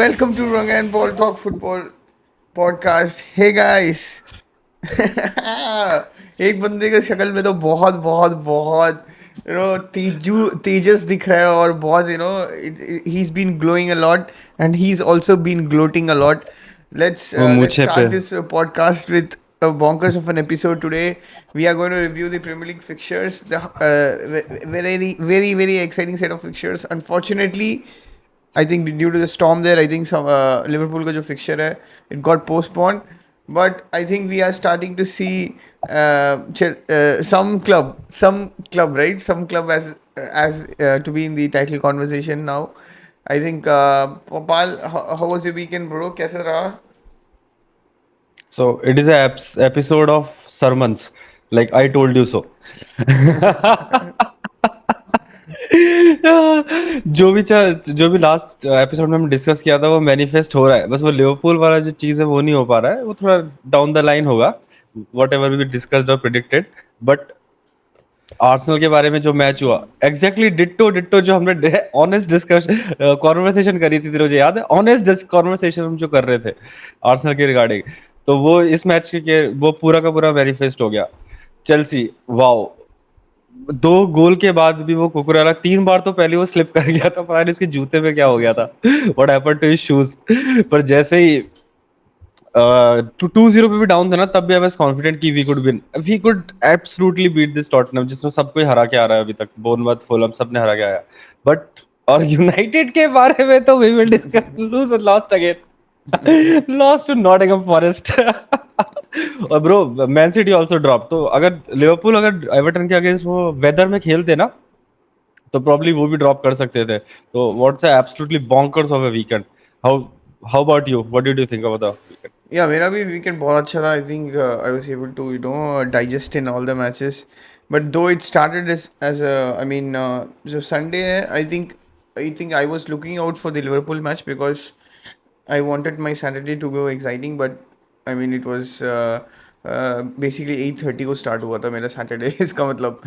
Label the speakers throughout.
Speaker 1: welcome to Ranga and Paul Talk Football podcast. Hey guys, एक बंदे का शक्ल में तो बहुत बहुत बहुत तेजस दिख रहा है और बहुत he's been glowing a lot and he's also been gloating a lot.
Speaker 2: वो
Speaker 1: Let's
Speaker 2: मूछे पे
Speaker 1: start this podcast with a bonkers of an episode today. We are going to review the Premier League fixtures. The very exciting set of fixtures. Unfortunately, I think due to the storm there, I think some Liverpool का जो fixture है, it got postponed. But I think we are starting to see some club, right? Some club as to be in the title conversation now. I think Pal, how was your weekend, bro? कैसा रहा?
Speaker 2: so it is a episode of sermons like I told you so. जो भी last episode में हम discuss किया था वो manifest हो रहा है, बस वो लिवरपूल वाला जो चीज है वो नहीं हो पा रहा है, वो थोड़ा डाउन द लाइन होगा, वट एवर वी डिस्कस्ड और प्रिडिक्टेड. बट आर्सेनल के बारे में जो मैच हुआ, एग्जैक्टली डिट्टो डिट्टो जो हमने ऑनेस्ट डिस्कशन कॉन्वर्सेशन करी थी, मुझे याद है, ऑनेस्ट कॉन्वर्सेशन हम जो कर रहे थे आर्सेनल के रिगार्डिंग, तो वो इस मैच के वो पूरा का पूरा मैनिफेस्ट हो गया. चेल्सी, वाओ, दो गोल के बाद भी वो कुकुरेला 3 बार तो पहले वो स्लिप कर गया था, पता नहीं उसके जूते में क्या हो गया था, what happened to his shoes. पर जैसे ही 2-0 पे भी डाउन था ना, तब भी आई वाज कॉन्फिडेंट कि we could absolutely beat this Tottenham, जिसमें सबको ही हरा के आ रहा है अभी तक, बोर्नमथ, फुलहम सबने हरा के आया. बट और यूनाइटेड के बारे में तो we will discuss, lose and lost again, lost to Nottingham Forest. और bro, Man City also drop. तो अगर लिवरपूल अगर एवर्टन के अगेंस्ट वो वेदर में खेलते ना, तो प्रॉब्ली वो भी ड्रॉप कर सकते थे. तो what's absolutely bonkers of a weekend. How how about you, what did you think about the weekend?
Speaker 1: Yeah, मेरा भी weekend बहुत अच्छा था. I think I was able to digest in all the matches. But though it started as a I mean so Sunday I think I was looking out for the Liverpool match because I wanted my Saturday to go exciting. But I mean it was basically 8:30 को start हुआ था मेरा Saturday इसका मतलब.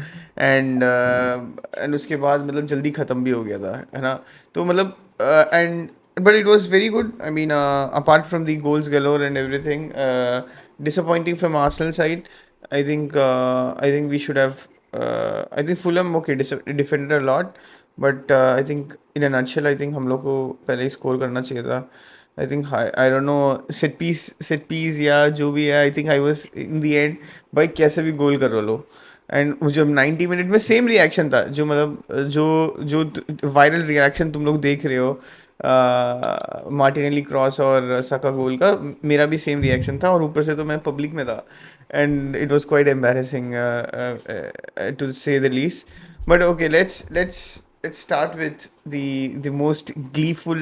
Speaker 1: And उसके बाद मतलब जल्दी ख़त्म भी हो गया था, है ना? तो मतलब and but it was very good. I mean, apart from the goals galore and everything, disappointing from Arsenal side. I think we should have. I think Fulham defended a lot, but I think in a nutshell, I think हम लोग को पहले ही score करना चाहिए था. I don't know set piece या जो भी है. I think I was in the end भाई कैसे भी गोल कर लो. एंड जब 90 मिनट में सेम रिएक्शन था, जो मतलब जो वायरल रिएक्शन तुम लोग देख रहे हो मार्टिनेली क्रॉस और सका गोल का, मेरा भी सेम रिएक्शन था और ऊपर से तो मैं पब्लिक में था. And it was quite embarrassing to say the least. But okay, let's start with the most gleeful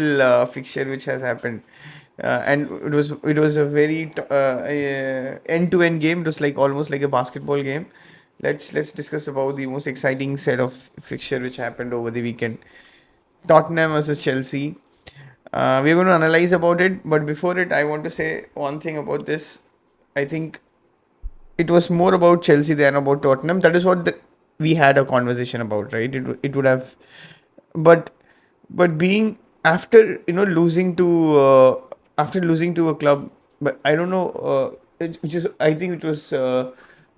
Speaker 1: fixture which has happened. And it was a very end-to-end game. It was like almost like a basketball game. Let's discuss about the most exciting set of fixture which happened over the weekend. Tottenham versus Chelsea. We're going to analyze about it, but before it, I want to say one thing about this. I think it was more about Chelsea than about Tottenham. That is what we had a conversation about, right? It would have, but being after losing to a club, but I don't know, which is I think it was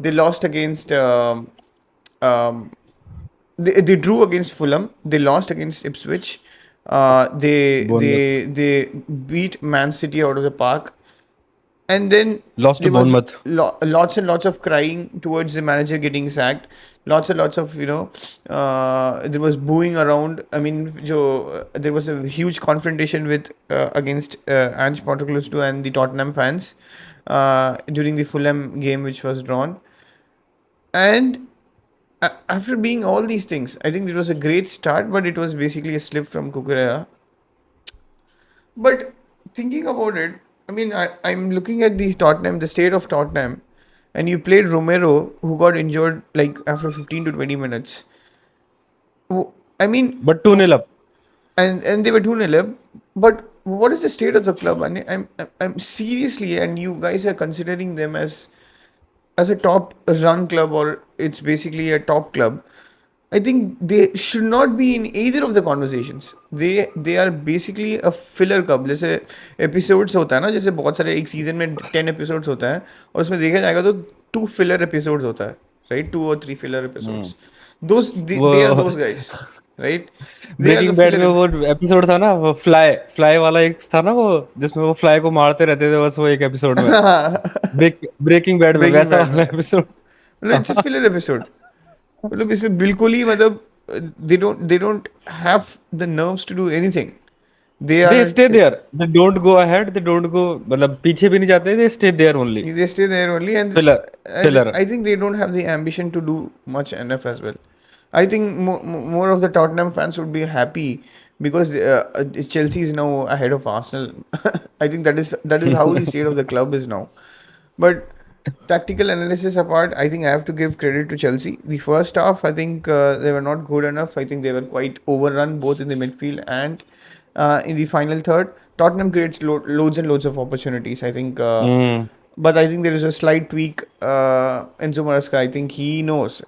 Speaker 1: they lost against um, they drew against Fulham. They lost against Ipswich. They
Speaker 2: Bournemouth,
Speaker 1: they they beat Man City out of the park, and then
Speaker 2: lost to
Speaker 1: there was
Speaker 2: Bournemouth.
Speaker 1: lots and lots of crying towards the manager getting sacked. Lots and lots of there was booing around. I mean, there was a huge confrontation with against Ange Postecoglou and the Tottenham fans during the Fulham game, which was drawn. And after being all these things, I think it was a great start, but it was basically a slip from Kukurea. But thinking about it, I mean, I'm looking at the state of Tottenham, and you played Romero, who got injured like after 15 to 20 minutes. I mean,
Speaker 2: but 2-0 up.
Speaker 1: and they were 2-0 up. But what is the state of the club? And I'm seriously, and you guys are considering them as a top run club, or it's basically a top club. I think they should not be in either of the conversations. They are basically a filler कब जैसे episodes होता है ना, जैसे बहुत सारे एक season में 10 episodes होता है और उसमें देखा जाएगा तो 2 filler episodes होता है, right? 2 or 3 filler
Speaker 2: hmm.
Speaker 1: episodes. Those they are
Speaker 2: वो
Speaker 1: those guys, right? They are the
Speaker 2: breaking bad
Speaker 1: filler
Speaker 2: में वो एपिसोड था ना, वो फ्लाई फ्लाई वाला एक था ना, वो जिसमें वो फ्लाई को मारते रहते थे बस वो एक एपिसोड में, ब्रेकिंग बैड में
Speaker 1: ब्रेकिंग
Speaker 2: वैसा
Speaker 1: बैड
Speaker 2: वाला
Speaker 1: में
Speaker 2: एपिसोड।
Speaker 1: मतलब इट्स अ फिलर एपिसोड. मतलब इसमें बिल्कुल ही मतलब they don't have the nerves to do anything. They
Speaker 2: they
Speaker 1: are
Speaker 2: stay there, they don't go ahead, they don't go, मतलब पीछे भी नहीं जाते, they stay there only.
Speaker 1: they stay there only,
Speaker 2: filler
Speaker 1: and
Speaker 2: filler.
Speaker 1: I think they don't have the ambition to do much enough as well. I think more of the Tottenham fans would be happy because Chelsea is now ahead of Arsenal. I think that is how the state of the club is now. But tactical analysis apart, I think I have to give credit to Chelsea. The first half, I think they were not good enough. I think they were quite overrun both in the midfield and in the final third. Tottenham creates loads and loads of opportunities. I think.
Speaker 2: Hmm.
Speaker 1: But I think there is a slight tweak. Enzo Maresca, I think he knows,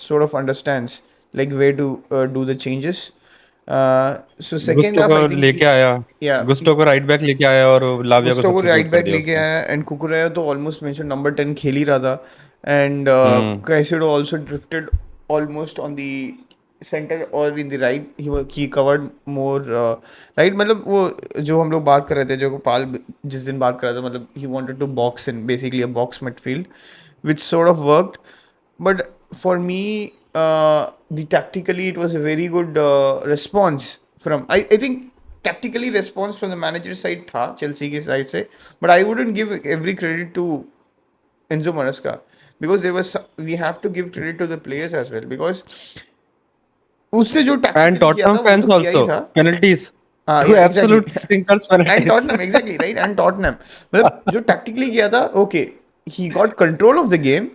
Speaker 1: sort of understands like where to do the changes. So second
Speaker 2: Gusto
Speaker 1: half,
Speaker 2: को
Speaker 1: I think
Speaker 2: लेके आया,
Speaker 1: yeah,
Speaker 2: Gusto को right back लेके आया और लाविया को
Speaker 1: Gusto को
Speaker 2: substitute
Speaker 1: right
Speaker 2: कर
Speaker 1: बैक
Speaker 2: दिया
Speaker 1: लेके
Speaker 2: उसने।
Speaker 1: आया एंड कुकुरेया तो ऑलमोस्ट मेंशन नंबर 10 खेल ही रहा था and
Speaker 2: hmm.
Speaker 1: Caicedo also drifted almost on the centre और in the right he covered more right. मतलब वो जो हम लोग बात कर रहे थे, जो पाल जिस दिन बात कर रहा था, मतलब ही wanted to box in basically a box midfield which sort of worked. But for me, the tactically it was a very good response from. I think tactically response from the manager side था Chelsea की side से, but I wouldn't give every credit to Enzo Maresca because we have to give credit to the players as well because उसने जो
Speaker 2: and
Speaker 1: tactically किया
Speaker 2: Tottenham
Speaker 1: था वो तो
Speaker 2: fans
Speaker 1: किया ही
Speaker 2: आल्सो,
Speaker 1: था.
Speaker 2: पेनल्टीज,
Speaker 1: हाँ
Speaker 2: टू
Speaker 1: या
Speaker 2: absolute
Speaker 1: exactly.
Speaker 2: Stinkers
Speaker 1: and
Speaker 2: penalties.
Speaker 1: Tottenham exactly right and Tottenham मतलब जो टैक्टिकली किया था okay he got control of the game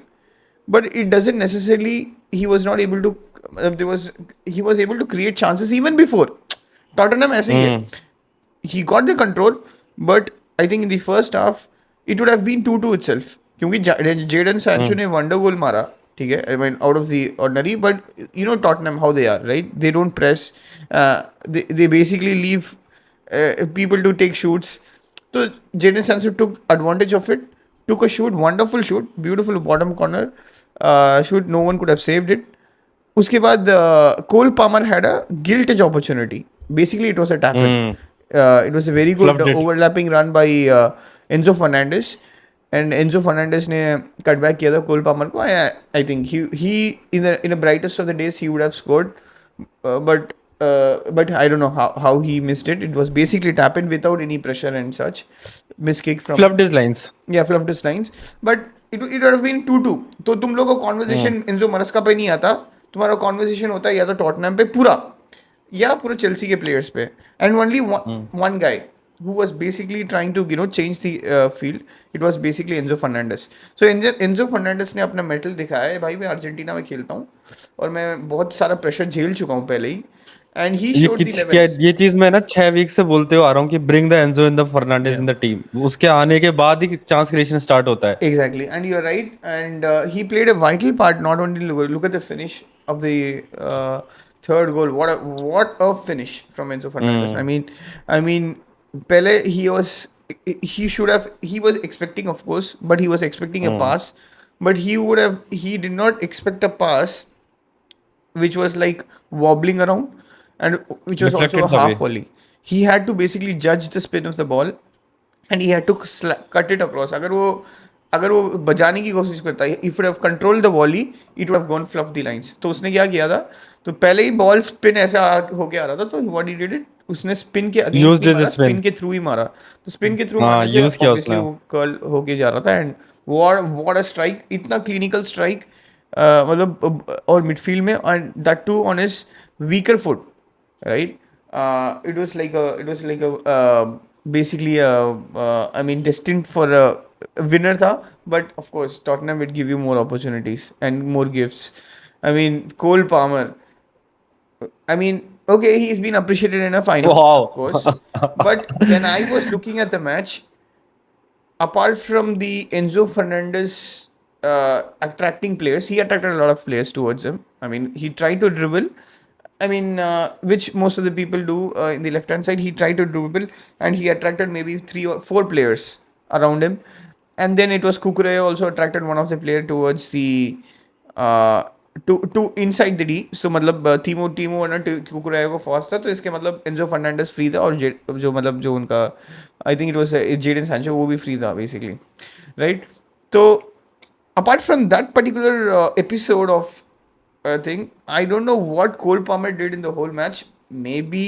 Speaker 1: but it doesn't necessarily he was not able to there was he was able to create chances even before Tottenham ऐसे ही है.
Speaker 2: हम्म।
Speaker 1: He got the control but I think in the first half it would have been 2-2 itself क्योंकि Jadon Sancho
Speaker 2: हम्म।
Speaker 1: ने wonder गोल मारा. ठीक है, I mean out of the ordinary, but you know Tottenham how they are, right? They don't press. They basically leave people to take shoots. So Jadon Sancho took advantage of it, took a shoot, wonderful shoot, beautiful bottom corner shoot. No one could have saved it. उसके बाद Cole Palmer had a gilt edge opportunity. Basically, it was a tap in.
Speaker 2: हम्म।
Speaker 1: It was a very good
Speaker 2: fluffed it.
Speaker 1: overlapping run by Enzo Fernandez. And Enzo Fernandez ने cut back किया था Cole Palmer को. I think he in the brightest of the days he would have scored, but I don't know how he missed it. It was basically tap in without any pressure and such. Miss kick from
Speaker 2: fluffed his lines.
Speaker 1: yeah, fluffed his lines. But it would have been 2-2. तो तुम लोगों का
Speaker 2: हम्म।
Speaker 1: Conversation Enzo मरस्का पे नहीं आता. तुम्हारा conversation होता है या तो टॉटनहम पे पूरा या पूरे चेल्सी के प्लेयर्स पे. And only one guy who was basically trying to change the field. It was basically Enzo Fernandez. So Enzo Fernandez ने अपना मेटल दिखाया है भाई मैं अर्जेंटीना में खेलता हूँ और मैं बहुत सारा प्रेशर झेल चुका हूँ पहले ही. एंड ही
Speaker 2: ये
Speaker 1: शोड द
Speaker 2: क्या,
Speaker 1: लेवल्स.
Speaker 2: ये चीज मैं ना 6 वीक से बोलते हुए आ रहा हूँ कि bring the Enzo in the Fernandes
Speaker 1: Yeah.
Speaker 2: In the team, उसके आने के बाद ही चांस क्रिएशन स्टार्ट होता है।
Speaker 1: Exactly, and you're right. And he played a vital part. Not only look at the finish of the third goal. What a finish from Enzo Fernandez.
Speaker 2: Hmm.
Speaker 1: I mean, Pele. He should have. He was expecting, of course, but he was expecting a
Speaker 2: hmm.
Speaker 1: pass. But he would have. He did not expect a pass, which was like wobbling around, and which was also a
Speaker 2: deflected था भी।
Speaker 1: half volley. He had to basically judge the spin of the ball and he had to cut it across. अगर वो बजाने की कोशिश करता है, if would have control the volley it would have gone fluff the lines. तो उसने क्या किया था, तो पहले ही बॉल स्पिन ऐसा होके आ रहा था, तो व्हाट ही डिड इट, उसने स्पिन के अगेंस्ट
Speaker 2: यूज्ड
Speaker 1: नहीं
Speaker 2: हिज
Speaker 1: मारा,
Speaker 2: स्पिन।
Speaker 1: स्पिन के थ्रू ही मारा. तो स्पिन के थ्रू
Speaker 2: हाँ,
Speaker 1: मारने से
Speaker 2: यूज किया
Speaker 1: ऑब्वियसली
Speaker 2: उसने।
Speaker 1: वो कर्ल होके जा रहा था. एंड व्हाट अ स्ट्राइक, इतना क्लिनिकल स्ट्राइक, मतलब और मिडफील्ड में, and that too on his weaker foot, right? It was like a basically I mean destined for a winner tha, but of course Tottenham would give you more opportunities and more gifts. I mean Cole Palmer, I mean okay, he's been appreciated in a final of
Speaker 2: wow.
Speaker 1: course, but when I was looking at the match, apart from the Enzo Fernandez attracting players, he attracted a lot of players towards him. I mean, he tried to dribble. I mean, which most of the people do in the left hand side. He tried to dribble and he attracted maybe 3 or 4 players around him. And then it was Kukurea also attracted one of the player towards the uh, to inside the D. So मतलब टीमो और ना कुकुरेया को fast था तो इसके मतलब Enzo Fernandez free था और जो मतलब जो उनका I think it was Jadon Sancho वो भी फ्री था बेसिकली राइट तो apart from that particular episode of thing, I don't know what Cole Palmer did in the whole match. Maybe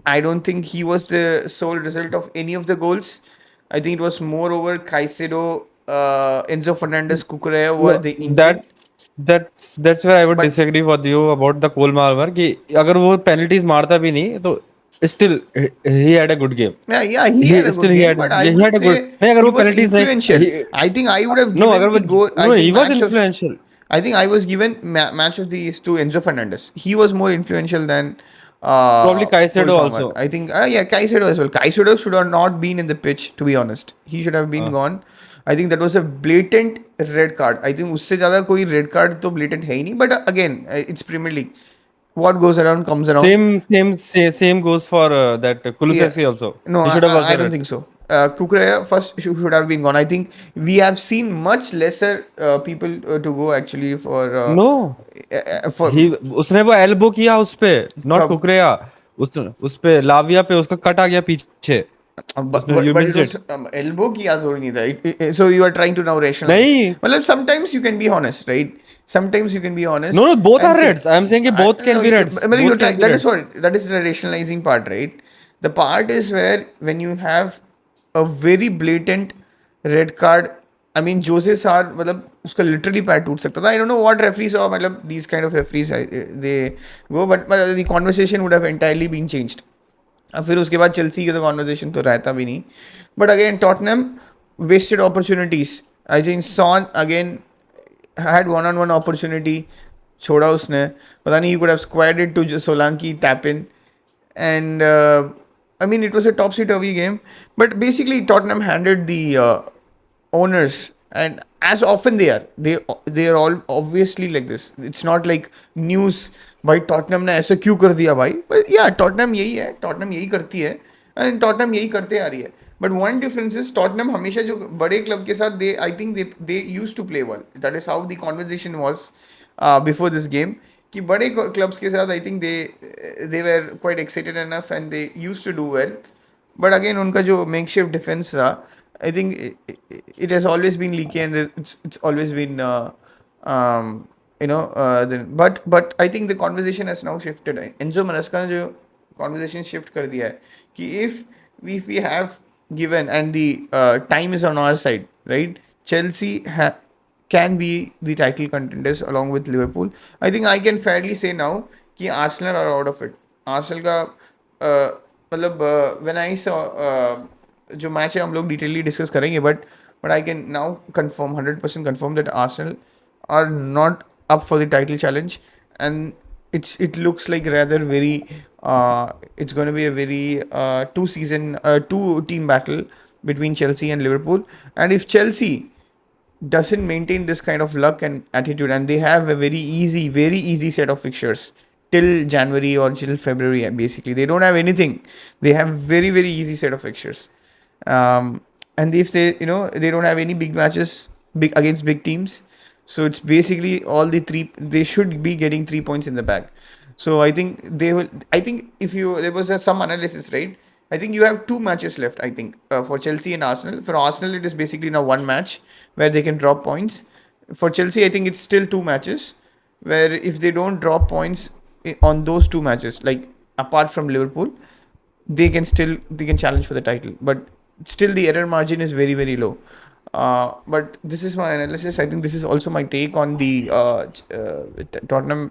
Speaker 1: I don't think he was the sole result of any of the goals. I think it was more over Caicedo, Enzo Fernandez, Kukurea were
Speaker 2: No,
Speaker 1: the engine.
Speaker 2: that's where I would
Speaker 1: But
Speaker 2: disagree with you about the Cole Palmer कि अगर वो penalties मारता भी नहीं तो still he had a good game.
Speaker 1: yeah, he had a good
Speaker 2: He
Speaker 1: game.
Speaker 2: had
Speaker 1: But I
Speaker 2: he had
Speaker 1: wouldn't
Speaker 2: a good
Speaker 1: say
Speaker 2: नहीं अगर
Speaker 1: he
Speaker 2: वो
Speaker 1: was
Speaker 2: penalties नहीं
Speaker 1: influential. I think I would have
Speaker 2: no
Speaker 1: given
Speaker 2: अगर
Speaker 1: the
Speaker 2: वो
Speaker 1: goal. I
Speaker 2: no he
Speaker 1: think
Speaker 2: was
Speaker 1: match of
Speaker 2: influential.
Speaker 1: I think I was given match of these to Enzo Fernandez. He was more influential than
Speaker 2: Probably
Speaker 1: Cole
Speaker 2: Caicedo
Speaker 1: Palmer.
Speaker 2: also.
Speaker 1: I think, yeah, Caicedo as well. Caicedo should have not been in the pitch, to be honest. He should have been gone. I think that was a blatant red card. I think उससे ज़्यादा कोई red card तो blatant है ही नहीं. But again, it's Premier League. What goes around comes around.
Speaker 2: Same goes for that
Speaker 1: Yeah.
Speaker 2: Kulusevski also.
Speaker 1: No,
Speaker 2: He should have
Speaker 1: I
Speaker 2: also
Speaker 1: don't
Speaker 2: red.
Speaker 1: think so. Kukurea first should have been gone. I think we have seen much lesser people to go actually
Speaker 2: No,
Speaker 1: for
Speaker 2: he उसने वो elbow किया उस पे not
Speaker 1: कब
Speaker 2: कुकरेया उस पे लाविया पे उसका कट आ गया पीछे उसने you
Speaker 1: but it
Speaker 2: missed
Speaker 1: was
Speaker 2: it.
Speaker 1: elbow किया थोड़ी नहीं था. So you are trying to now rationalize.
Speaker 2: नहीं
Speaker 1: मतलब sometimes you can be honest, right? Sometimes you can be honest
Speaker 2: no both are
Speaker 1: and say,
Speaker 2: reds. I am saying कि both can
Speaker 1: no,
Speaker 2: be reds.
Speaker 1: मतलब you're
Speaker 2: Both can
Speaker 1: trying.
Speaker 2: be
Speaker 1: That is
Speaker 2: reds.
Speaker 1: what that is the rationalizing part, right? The part is where when you have a very blatant red card. I mean, Jose Sarr, मतलब उसका literally पैर टूट सकता था. I don't know what referees saw. मतलब these kind of referees they go, but the conversation would have entirely been changed. अब फिर उसके बाद चेल्सी का तो कॉन्वर्जेशन तो रहता भी नहीं but again Tottenham wasted opportunities I think Son again had one on one opportunity छोड़ा उसने पता नहीं you could have squared it to Solanke tap in and I mean it was a topsy-turvy game. But basically, Tottenham handed the owners, and as often they are all obviously like this. It's not like news भाई Tottenham ने ऐसे क्यों कर दिया भाई या Tottenham यही है टॉटनम यही करती है एंड टॉटनम यही करते आ रही है but one difference is Tottenham हमेशा जो बड़े क्लब के साथ they I think they used to play well that is how the conversation was before this game कि बड़े क्लब्स के साथ I think they were quite excited enough and they used to do well but again उनका जो makeshift defence था I think it has always been leaky and it's always been but I think the conversation has now shifted. Enzo Maresca ने जो conversation shift कर दिया है कि if we have given and the time is on our side, right? Chelsea can be the title contenders along with Liverpool. I think I can fairly say now कि Arsenal are out of it. Arsenal का मतलब when I saw जो match है हम लोग detailed discuss करेंगे but I can now confirm 100% confirm that Arsenal are not up for the title challenge and it looks like rather very it's going to be a very two team battle between Chelsea and Liverpool and if Chelsea doesn't maintain this kind of luck and attitude and they have a very easy set of fixtures till January or till February basically they don't have anything they have very easy set of fixtures and if they they don't have any big matches big against big teams so it's basically all the three they should be getting 3 points in the bag so I think they will I think if you there was some analysis right I think you have 2 matches left I think for Chelsea and Arsenal for Arsenal it is basically now one match where they can drop points for Chelsea I think it's still 2 matches where if they don't drop points on those 2 matches like apart from Liverpool they can challenge for the title but still the error margin is very low but this is my analysis I think this is also my take on the Tottenham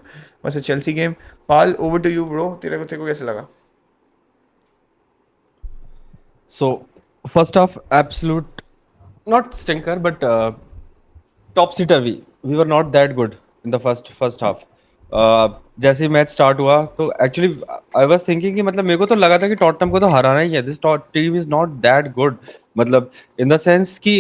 Speaker 1: versus Chelsea game Pal over to you bro तेरे को कैसे लगा
Speaker 2: So first off, absolute not stinker but topsy turvy. We were not that good in the first half. जैसे match start हुआ तो actually I was thinking कि मतलब मेरे को तो लगा था कि टॉटनहम को तो हराना ही है this team is not that good मतलब इन द सेंस कि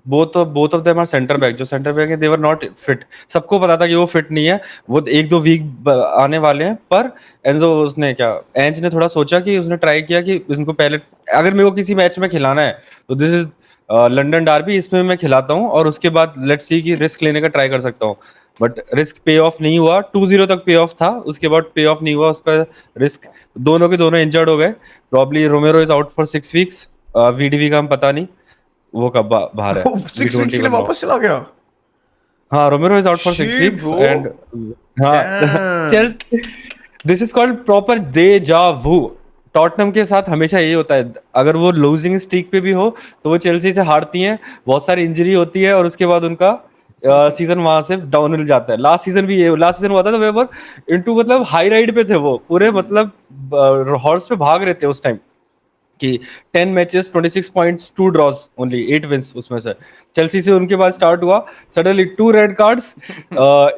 Speaker 2: both of them are centre back, जो सेंटर बैक है दे वर नॉट फिट। सबको पता था कि वो फिट नहीं है, वो एक दो वीक आने वाले हैं। पर एंजो उसने क्या, एंज ने थोड़ा सोचा कि उसने ट्राई किया कि इनको पहले, अगर मेरे को किसी मैच में खिलाना है तो दिस इज लंदन डार्बी, इसमें मैं खिलाता हूँ और उसके बाद लेट्स सी कि रिस्क लेने का ट्राई कर सकता हूँ। बट रिस्क पे ऑफ नहीं हुआ, 2-0 तक पे ऑफ था, उसके बाद पे ऑफ नहीं हुआ उसका रिस्क। दोनों के दोनों इंजर्ड हो गए। Probably Romero is out for 6 weeks, VDV का हम पता नहीं वो कब बाहर है, टी
Speaker 1: 6 वीक्स
Speaker 2: ट्वेंटी
Speaker 1: के लिए
Speaker 2: वर्ल्ड कप।
Speaker 1: वापस चला गया।
Speaker 2: हाँ, Romero is out for six
Speaker 1: shit
Speaker 2: weeks
Speaker 1: bro.
Speaker 2: And हाँ
Speaker 1: damn.
Speaker 2: Chelsea, this is called proper deja vu. Tottenham के साथ हमेशा यही होता है, अगर वो लूजिंग स्ट्रीक पे भी हो तो वो चेल्सी से हारती हैं, बहुत सारी इंजरी होती है और उसके बाद उनका सीजन वहां से डाउन हिल जाता है। लास्ट सीजन हुआ था तो वे इनटू मतलब हाई राइड पे थे वो पूरे, मतलब हॉर्स पे भाग रहे थे उस टाइम कि 10 matches 26 points 2 draws only 8 wins उसमें से। चेल्सी से उनके बाद स्टार्ट हुआ, सडनली 2 रेड कार्ड्स,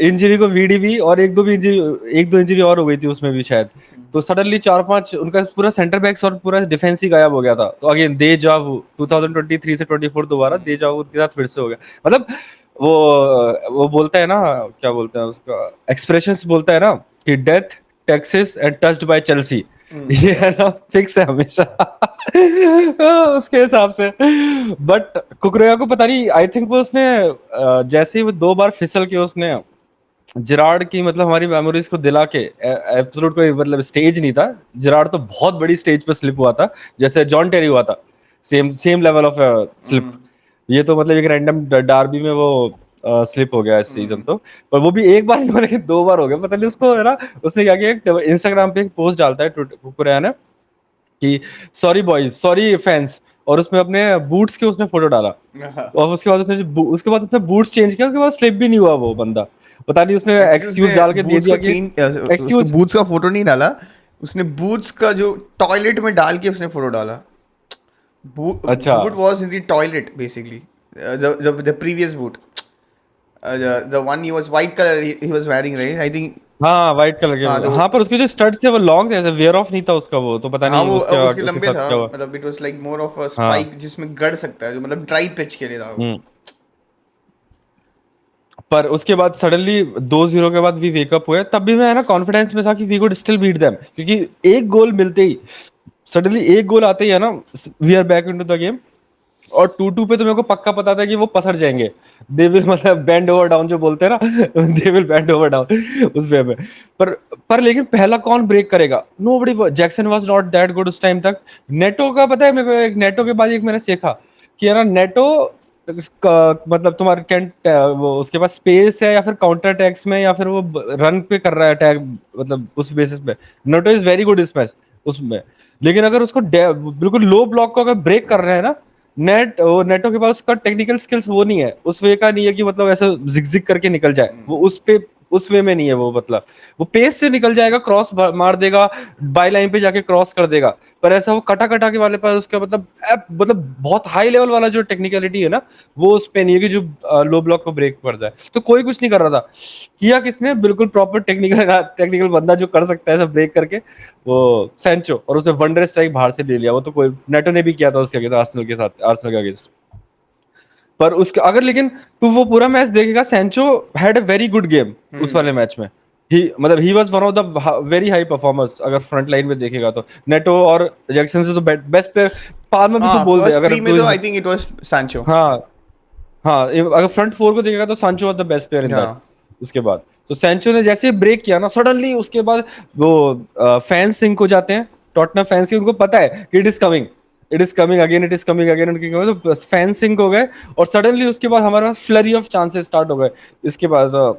Speaker 2: इंजरी को वीडीवी और एक दो इंजरी और हो गई थी उसमें भी शायद। तो सडनली 4-5 उनका पूरा सेंटर बैक्स और पूरा डिफेंस ही गायब हो गया था। तो अगेन दे जावू 2023 से 24 दोबारा दे जावू उनके साथ फिर से हो गया। मतलब वो बोलता है ना, क्या बोलते हैं उसका एक्सप्रेशंस, बोलता है ना कि death, Texas and touched bye Chelsea, ये है ना फिक्स है हमेशा। उसके हिसाब से। बट कुकरेया को पता नहीं, आई थिंक वो उसने जैसे ही वो 2 बार फिसल के उसने जिरार्ड की, मतलब हमारी मेमोरीज को दिला के, एब्सोल्यूट कोई मतलब स्टेज नहीं था, जिरार्ड तो बहुत बड़ी स्टेज पे स्लिप हुआ था, जैसे जॉन टेरी हुआ था, same same level of slip. ये तो मतलब एक रैंडम डार्बी में वो स्लिप हो गया इस सीजन तो। पर वो भी एक बार नहीं बल्कि 2 बार हो गया, पता नहीं उसको है ना, उसने क्या किया, इंस्टाग्राम पे एक पोस्ट डालता है कुकरेया ने कि सॉरी बॉयज, सॉरी फैंस, और उसमें अपने बूट्स के उसने फोटो डाला। और उसके बाद उसने बूट्स चेंज किया, उसके बाद स्लिप भी नहीं हुआ वो बंदा। पता नहीं उसने
Speaker 1: एक्चुअली
Speaker 2: एक्सक्यूज
Speaker 1: उसने
Speaker 2: डाल के दे
Speaker 1: बूट्स
Speaker 2: दिया
Speaker 1: को
Speaker 2: कि
Speaker 1: चेंज, उसको
Speaker 2: एक्सक्यूज।
Speaker 1: बूट्स का फोटो नहीं डाला। उसने बूट्स का जो टॉयलेट में डाल के उसने फोटो डाला।
Speaker 2: अच्छा,
Speaker 1: boot was in the toilet basically. The previous boot, the one he was white color he was wearing, right? I think.
Speaker 2: हाँ वाइट कलर
Speaker 1: हाँ
Speaker 2: के,
Speaker 1: तो
Speaker 2: हाँ पर उसके जो स्टड्स थे वो लॉन्ग थे, वेयर ऑफ नहीं था उसका वो, तो पता
Speaker 1: हाँ
Speaker 2: नहीं
Speaker 1: वो
Speaker 2: उसका
Speaker 1: उसके
Speaker 2: उसके
Speaker 1: लंबे
Speaker 2: साथ
Speaker 1: था,
Speaker 2: क्या हुआ।
Speaker 1: मतलब it was like more of a
Speaker 2: हाँ।
Speaker 1: स्पाइक जिसमें गड़ सकता है, जो मतलब ड्राई पिच के लिए था वो।
Speaker 2: हम्म। पर उसके बाद सडनली 2-0 के बाद वी वेकअप हुए, तब भी मैं है ना कॉन्फिडेंस में था कि we could still beat them, क्योंकि एक गोल मिलते ही, सडनली एक गोल आते ही है ना, we are back into the game. और 2-2 पे तो मेरे को पक्का पता था कि वो पसर जाएंगे, दे विल मतलब बैंड ओवर डाउन जो बोलते हैं ना, they will band over down उस वे में। पर पर लेकिन पहला कौन ब्रेक करेगा, nobody, Jackson was not that good उस टाइम तक। नेटो का पता है मेरे को, एक नेटो के बाद एक मैंने सीखा कि है ना, नेटो मतलब तुम्हारे कैंट वो उसके पास स्पेस है या फिर काउंटर अटैक्स में या फिर वो रन पे कर रहा है अटैक, मतलब उस बेसिस पे नेटो इज वेरी गुड इसमें उसमें। लेकिन अगर उसको बिल्कुल लो ब्लॉक को अगर ब्रेक कर रहे हैं ना, नेटो के पास उसका टेक्निकल स्किल्स वो नहीं है, उस वे का नहीं है कि मतलब ऐसा जिग करके निकल जाए वो, उस पे उस वे में नहीं है वो, मतलब वो पेस से निकल जाएगा, क्रॉस मार देगा, बाई लाइन पे जाके क्रॉस कर देगा। पर ऐसा वो कटा कटा के वाले पास उसका मतलब बहुत हाई लेवल वाला जो टेक्निकलिटी है ना, वो उस पे नहीं है कि जो लो ब्लॉक को ब्रेक कर जाए। तो कोई कुछ नहीं कर रहा था, किया किसने, बिल्कुल प्रॉपर टेक्निकल टेक्निकल बंदा जो कर सकता है सब ब्रेक करके, वो सैंचो, और उसे वनडर स्ट्राइक बाहर से ले लिया। वो तो कोई नेटो ने भी किया था उसके अगेंस्ट, आर्सेनल के साथ, आर्सेनल के अगेंस्ट। पर उसके अगर लेकिन तू वो पूरा मैच देखेगा, Sancho had a very good game उस वाले मैच में। He was one of the very high performers, अगर फ्रंट लाइन में देखेगा तो। नेटो और जैक्सन से तो बेस्ट प्लेयर, पाल्मर भी तो
Speaker 1: हाँ
Speaker 2: बोल दे
Speaker 1: फर्स्ट
Speaker 2: अगर
Speaker 1: 3 में
Speaker 2: तू।
Speaker 1: तो आई थिंक इट वाज सैंचो।
Speaker 2: हाँ हाँ, अगर फ्रंट फोर को देखेगा तो सांचो was the best player in that.
Speaker 1: हाँ
Speaker 2: उसके बाद तो सैंचो ने जैसे ब्रेक किया ना, सडनली उसके बाद वो फैंस सिंक हो जाते हैं, टॉटनहम फैंस की, उनको पता है कि it is coming, it is coming again, it is coming again, तो फैंस सिंक हो गए। और सडनली उसके बाद हमारे पास फ्लरी ऑफ चांसेस स्टार्ट हो गए। इसके बाद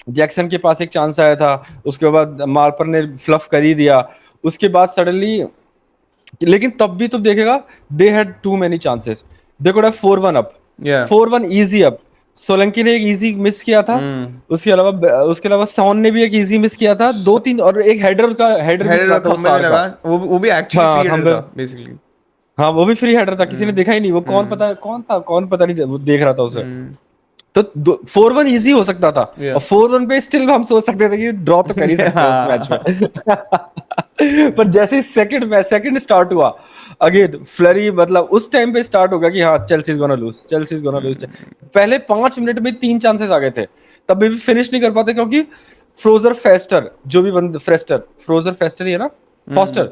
Speaker 2: जैक्सन के पास एक चांस आया था, उसके बाद मार्पर ने फ्लफ कर ही दिया। उसके बाद सडनली, लेकिन तब भी तुम देखेगा, they had too many chances, they could have 4-1 up,
Speaker 1: या
Speaker 2: 4-1 इजी अप। सोलंकी ने एक इजी मिस किया था, उसके अलावा सॉन ने भी एक इजी मिस किया था, 2-3, और एक हेडर मिस रहा
Speaker 1: हेडर
Speaker 2: था वो
Speaker 1: खंबे में
Speaker 2: सार का।
Speaker 1: लगा, वो भी एक्चुअली
Speaker 2: हाँ
Speaker 1: फ्री हेडर
Speaker 2: खंबे,
Speaker 1: था बेसिकली।
Speaker 2: हाँ वो भी फ्री हेडर था, किसी ने देखा ही नहीं वो, कौन
Speaker 1: हम्म
Speaker 2: पता कौन था, कौन पता नहीं, वो देख रहा था उसे।
Speaker 1: हम्म
Speaker 2: तो 4-1 इजी हो सकता था,
Speaker 1: या
Speaker 2: और 4-1 पे स्टिल हम सोच सकते थे कि ड्रॉ तो कर ही सकते हैं उस मैच
Speaker 1: हाँ
Speaker 2: में। पर जैसे ही सेकंड स्टार्ट हुआ, अगेन फ्लरी, मतलब उस टाइम पे स्टार्ट होगा कि हाँ Chelsea is gonna lose, Chelsea is gonna lose. पहले 5 मिनट में 3 चांसेस आ गए थे, तब भी फिनिश नहीं कर पाते क्योंकि फ्रोजर फेस्टर, जो भी बंदा, फ्रोजर फेस्टर ही है ना, फॉस्टर,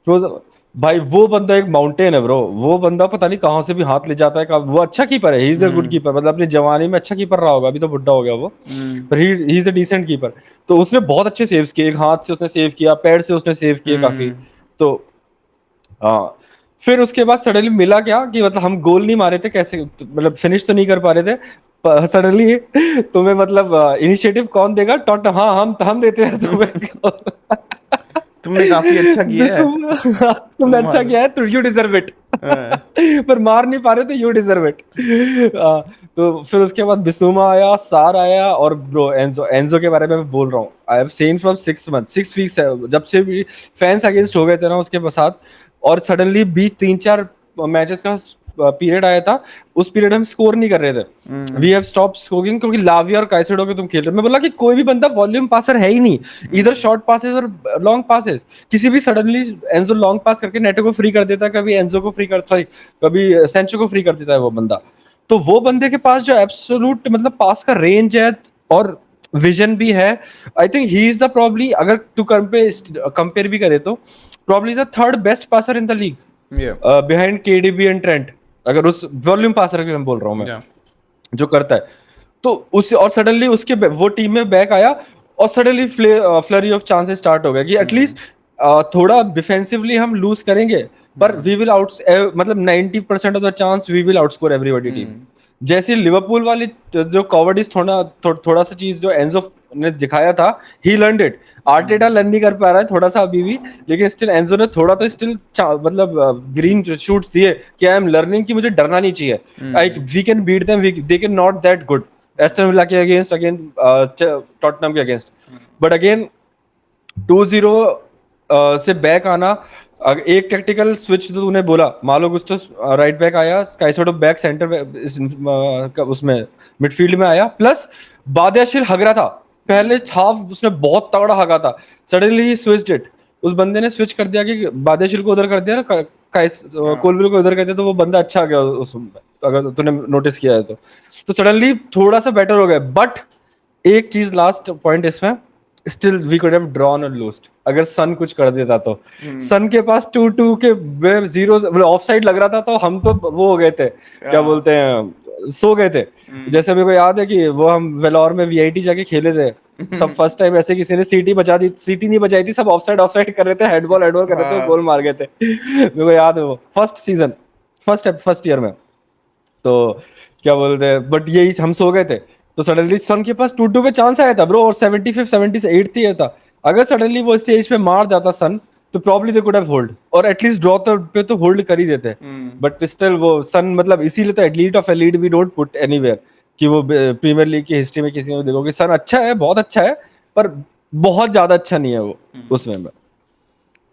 Speaker 2: फ्रोजर, भाई वो बंदा एक माउंटेन है ब्रो। वो बंदा पता नहीं कहाँ से भी हाथ ले जाता है, वो अच्छा कीपर है, ही इज अ गुड कीपर, मतलब अपनी जवानी में अच्छा कीपर रहा होगा, अभी तो बुड्ढा हो गया वो, पर he is a decent keeper. तो उसने बहुत अच्छे सेव्स किए, एक हाथ से उसने सेव किया, पैर से उसने सेव किए काफी। तो हाँ, फिर उसके बाद सडनली मिला क्या कि मतलब हम गोल नहीं मारे थे कैसे, मतलब फिनिश तो नहीं कर पा रहे थे, सडनली तुम्हें मतलब इनिशिएटिव कौन देगा, टॉट, हाँ हम देते हैं तुम्हें।
Speaker 1: तुमने काफी अच्छा किया है,
Speaker 2: तुमने
Speaker 1: तुम
Speaker 2: अच्छा
Speaker 1: मारो।
Speaker 2: किया है तो यू डिजर्व इट।
Speaker 1: हाँ,
Speaker 2: पर मार नहीं पा रहे तो यू डिजर्व इट। तो फिर उसके बाद बिसुमा आया, सार आया, और ब्रो एंजो, एंजो के बारे में मैं बोल रहा हूँ, I have seen from 6 month 6 weeks, जब से भी फैंस अगेंस्ट हो गए थे ना उसके साथ, और सडनली बीच 3-4 मैचेस का पीरियड आया था, उस पीरियड हम स्कोर नहीं कर रहे थे, वी हैव स्टॉप स्कोरिंग, क्योंकि लाविया और काइसेडो के तुम खेल रहे हो। मैं बोला कि कोई भी बंदा वॉल्यूम पासर है ही नहीं, इधर शॉर्ट पासेस और लॉन्ग पासेस, किसी भी सडनली एंजो लॉन्ग पास करके नेटो को फ्री कर देता है, कभी एंजो को फ्री कर, सॉरी कभी सेंचो को फ्री कर देता है वो बंदा। तो वो बंदे के पास जो एब्सोल्यूट मतलब पास का रेंज है और विजन भी है, I think he is the probably, अगर तू कंपेयर भी करे तो probably the third best passer in the league,
Speaker 1: yeah,
Speaker 2: behind KDB and Trent, अगर उस वॉल्यूम पासर की मैं बोल रहा हूँ मैं,
Speaker 1: yeah.
Speaker 2: जो करता है। तो उस, और सडनली उसके वो टीम में बैक आया, और suddenly flurry of chances start हो गया कि एटलीस्ट थोड़ा डिफेंसिवली हम लूज करेंगे, पर वी विल आउट, मतलब 90% of the chance we will outscore everybody team. जैसे लिवरपूल वाली जो कॉवर्डिस थोड़ा सा चीज जो एंजो ने दिखाया था, ही लर्नड इट। आर्टेटा लर्न नहीं कर पा रहा है थोड़ा सा अभी भी, लेकिन स्टिल एंजो ने थोड़ा तो स्टिल मतलब ग्रीन शूट्स दिए कि आई एम लर्निंग कि मुझे डरना नहीं चाहिए, like we can beat them, they can not that good, Aston Villa के अगेंस्ट, अगेन टॉटनहम के अगेंस्ट, बट अगेन 2-0 से बैक आना, एक टेक्टिकल स्विच तो तूने बोला, मालो गुस्टो राइट बैक आया, काइसेडो बैक सेंटर उसमें मिडफील्ड में आया, प्लस बादियाशिल हग रहा था पहले हाफ, उसने बहुत तगड़ा हगा था, सडनली ही स्विच्ड इट, उस बंदे ने स्विच कर दिया कि बादियाशिल को उधर कर दिया, कोलविल को उधर कर दिया, तो वो बंदा अच्छा आ गया उस, अगर तूने नोटिस किया है तो सडनली थोड़ा सा बेटर हो गया। बट एक चीज लास्ट पॉइंट इसमें, still we could have drawn और लूज्ड, अगर सन कुछ कर देता तो। सन के पास 2-2 के जीरो ऑफ साइड लग रहा था, तो हम तो वो हो गए थे, क्या बोलते हैं, सो गए थे। जैसे मेरे को याद है कि वो हम वेलोर में वीआईटी जाके खेले थे, तब फर्स्ट टाइम ऐसे किसी ने सीटी बजा दी, सीटी नहीं बजाई थी, सब ऑफसाइड कर रहे थे, हेडबॉल कर रहे थे, गोल मार गए थे। मेरे को याद है वो फर्स्ट सीजन, फर्स्ट ईयर में। तो क्या बोलते हैं, बट यही हम सो गए थे, तो सडनली सन के पास 2-2 पे चांस आया था ब्रो, और 75 78 ही था, अगर सडनली वो स्टेज पे मार जाता सन, तो probably they could have hold, और एटलीस्ट ड्रॉ तो पे तो होल्ड कर ही देते। बट स्टिल वो सन, मतलब इसीलिए तो elite of elite we don't put anywhere, कि वो प्रीमियर लीग की हिस्ट्री में किसी में देखो कि सन अच्छा है, बहुत अच्छा है, पर बहुत ज्यादा अच्छा नहीं है वो उसमें।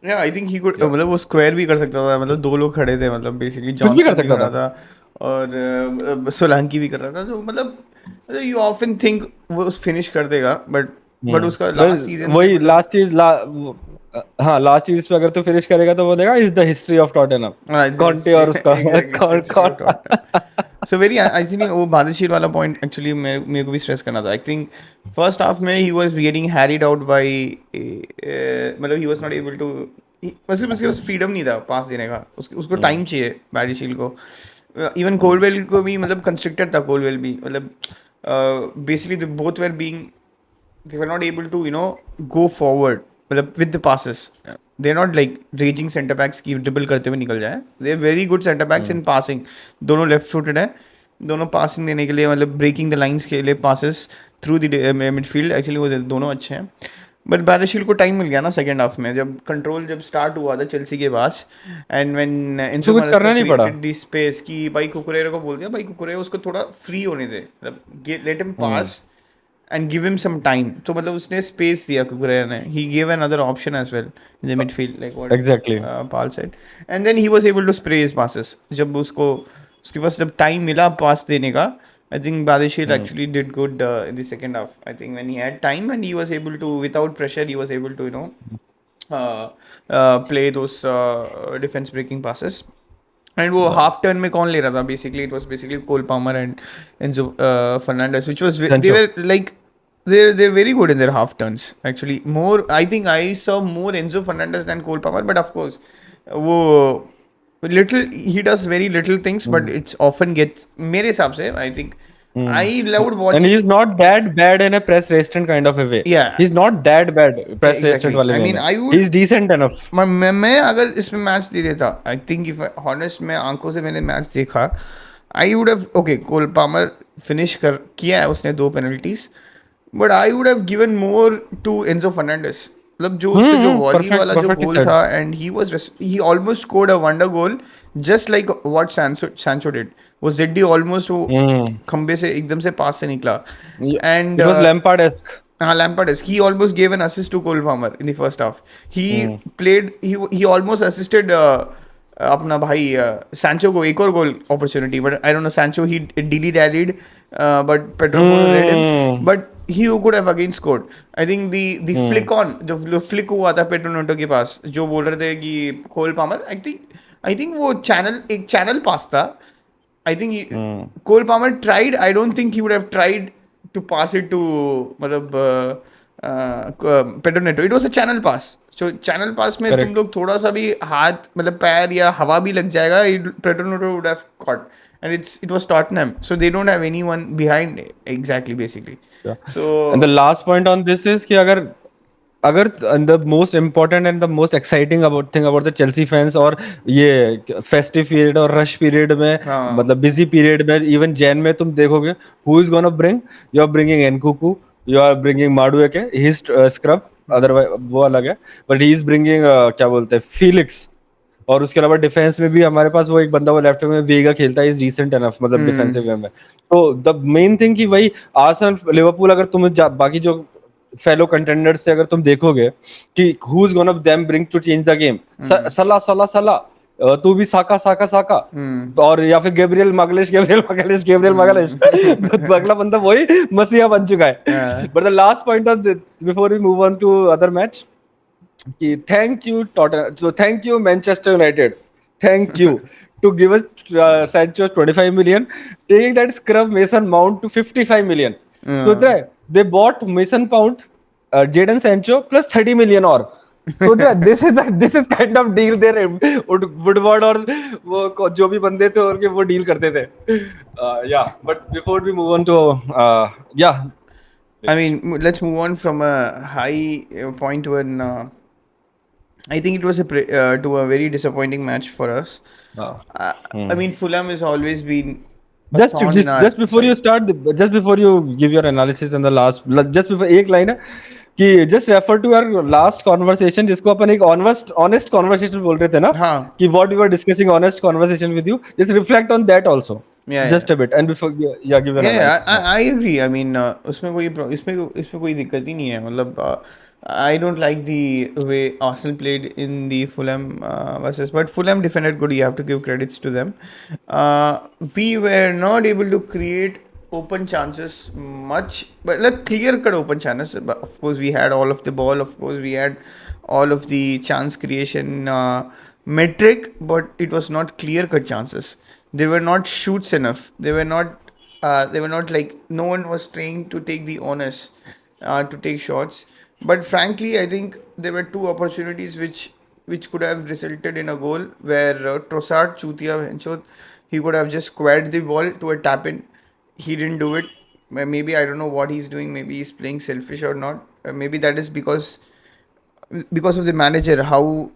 Speaker 1: या आई थिंक ही कुड, मतलब वो स्क्वायर भी कर सकता था, मतलब दो लोग खड़े थे, मतलब बेसिकली
Speaker 2: कुछ भी कर
Speaker 1: जॉनसन भी
Speaker 2: सकता
Speaker 1: खड़ा
Speaker 2: था।
Speaker 1: था और सोलंकी भी कर रहा था, जो मतलब यू ऑफन थिंक वो उस फिनिश कर देगा, बट उसका लास्ट सीजन से
Speaker 2: वही
Speaker 1: मतलब
Speaker 2: लास्ट चीज हाँ लास्ट चीज पे अगर तू फिनिश करेगा तो वो देगा is the history of Tottenham, Conte और उसका कौन।
Speaker 1: सो वेरी आई थिंक वो बादशीर वाला पॉइंट एक्चुअली मेरे को भी स्ट्रेस करना था। आई थिंक फर्स्ट हाफ में he was getting harried out by, मतलब he was not able to, मतलब उसके पास फ्रीडम नहीं था पास देने का, उसको टाइम चाहिए बादशीर को। इवन कोलवेल को भी मतलब कंस्ट्रिक्टेड था, कोलवेल भी मतलब basically both where being, they were not able to go forward मतलब with the passes. They're not like raging center backs की dribble करते हुए निकल जाए, they are very good center backs in passing, दोनों left footed है, दोनों passing देने के लिए, मतलब breaking the lines के लिए passes through the midfield, actually वो दोनों अच्छे हैं। बट बैरिशिल को टाइम मिल गया ना सेकेंड हाफ में, जब कंट्रोल जब स्टार्ट हुआ था चेल्सी के पास, एंड व्हेन
Speaker 2: उसको
Speaker 1: एंसो
Speaker 2: कुछ
Speaker 1: मैरेस्का
Speaker 2: करना नहीं पड़ा।
Speaker 1: क्रिएटेड दी स्पेस की, भाई कुकुरेरो को बोल दिया, भाई कुकुरेरो उसको थोड़ा फ्री होने दे, मतलब let him pass and give him some time. तो मतलब उसने space दिया कुकुरेरा ने, he gave another option as well in the midfield, like what
Speaker 2: exactly.
Speaker 1: Paul said, and then he was able to spray his passes जब उसको, उसके पास जब time मिला पास देने का। I think Badashil actually did good in the second half. I think when he had time and he was able to, without pressure, he was able to play those defense breaking passes. And वो half turn में कौन ले रहा था? Basically, it was basically Cole Palmer and Enzo Fernandez, which was they
Speaker 2: Sancho.
Speaker 1: were like they're very good in their half turns. Actually, more I think I saw more Enzo Fernandez than Cole Palmer, but of course, वो little he does very little things, but it's often gets मेरे हिसाब से I think I loved
Speaker 2: And
Speaker 1: watching.
Speaker 2: he's not that bad in a press resistant kind of a way.
Speaker 1: Yeah,
Speaker 2: He's not that bad press resistant
Speaker 1: exactly.
Speaker 2: वाले
Speaker 1: I
Speaker 2: way
Speaker 1: mean,
Speaker 2: में.
Speaker 1: I would
Speaker 2: He's decent enough.
Speaker 1: मैं अगर इसमें match दे देता I think if honest मैं आंखों से मैंने मैच देखा I would have okay Cole Palmer finish कर किया है उसने 2 penalties but I would have given more to Enzo Fernandes मतलब जो उसका जो वॉली
Speaker 2: Perfect,
Speaker 1: वाला जो
Speaker 2: perfectly
Speaker 1: गोल
Speaker 2: said.
Speaker 1: था and he almost scored a wonder goal just like what Sancho did वो जेडी ऑलमोस्ट वो
Speaker 2: Hmm.
Speaker 1: खंबे से एकदम से पास से निकला and
Speaker 2: It was Lampard-esque.
Speaker 1: Lampard is. He almost gave an assist to Cole Palmer in the first half. He played. He almost assisted अपना भाई Sancho को एक और goal opportunity, but I don't know Sancho he dilly dallied, but Pedro Porro read him. But he could have again scored. I think the flick on जो flick हुआ था Pedro Neto के पास जो बोल रहे थे कि Cole Palmer I think वो एक channel pass था. I think Cole Palmer tried. I don't think he would have tried to pass it to मतलब Pedro Neto. It was a channel pass. So channel pass में
Speaker 2: Correct.
Speaker 1: तुम लोग थोड़ा सा भी हाथ मतलब पैर या हवा भी लग जाएगा Pedro Neto would have caught. And it was Tottenham. So they don't have anyone behind exactly basically.
Speaker 2: Yeah.
Speaker 1: So
Speaker 2: And the last point on this is कि अगर the most important and the most exciting thing about the Chelsea fans और ये festive period और rush period में
Speaker 1: हाँ.
Speaker 2: मतलब busy period में even Jan में तुम देखोगे who is gonna bring you are bringing Nkunku you are bringing Madueke his scrub otherwise वो अलग है but he is bringing क्या बोलते हैं Felix और उसके अलावा डिफेंस में भी हमारे पास वो एक बंदा वो लेफ्ट में वेगा खेलता है इज रीसेंट एनफ मतलब डिफेंसिव गेम में तो द मेन थिंग कि वही आर्सेनल लिवरपूल अगर तुम बाकी जो फेलो कंटेंडर्स से अगर तुम देखोगे कि who is gonna them bring to change the game Salah Salah सला तू भी साका साका साका और या फिर गेब्रियल मगलिश तो अगला बंदा वही मसीहा बन चुका है but the last point of before we move on to other match कि thank you Tottenham so thank you Manchester United thank you to give us Sancho 25 million taking that scrub Mason Mount to 55 million so they bought Mason Mount Jadon Sancho plus 30 million or so this is kind of deal there Woodward और वो जो भी बंदे थे और के वो deal करते थे yeah but before we move on to yeah
Speaker 1: I mean, let's move on from a high point to an. I think it was to a very disappointing match for us. I mean, Fulham has always been a thorn in our
Speaker 2: just before you start just before you give your analysis on the last just before एक line है कि just refer to our last conversation जिसको अपन एक honest conversation बोल रहे थे ना
Speaker 1: हाँ.
Speaker 2: कि what we were discussing honest conversation with you just reflect on that also just a bit and before yeah give your analysis
Speaker 1: I agree. I mean, उसमें कोई इसमें कोई दिक्कत ही नहीं है मतलब I don't like the way Arsenal played in the Fulham versus, but Fulham defended good. You have to give credits to them. We were not able to create open chances much, but like clear-cut open chances. But of course, we had all of the ball. Of course, we had all of the chance creation metric, but it was not clear-cut chances. They were not shoots enough. They were not. They were not like no one was trained to take the onus to take shots. But frankly, I think there were 2 opportunities which could have resulted in a goal where Trossard, Chutia, Henchot, he could have just squared the ball to a tap in. He didn't do it. Maybe I don't know what he's doing. Maybe he's playing selfish or not. Maybe that is because of the manager, how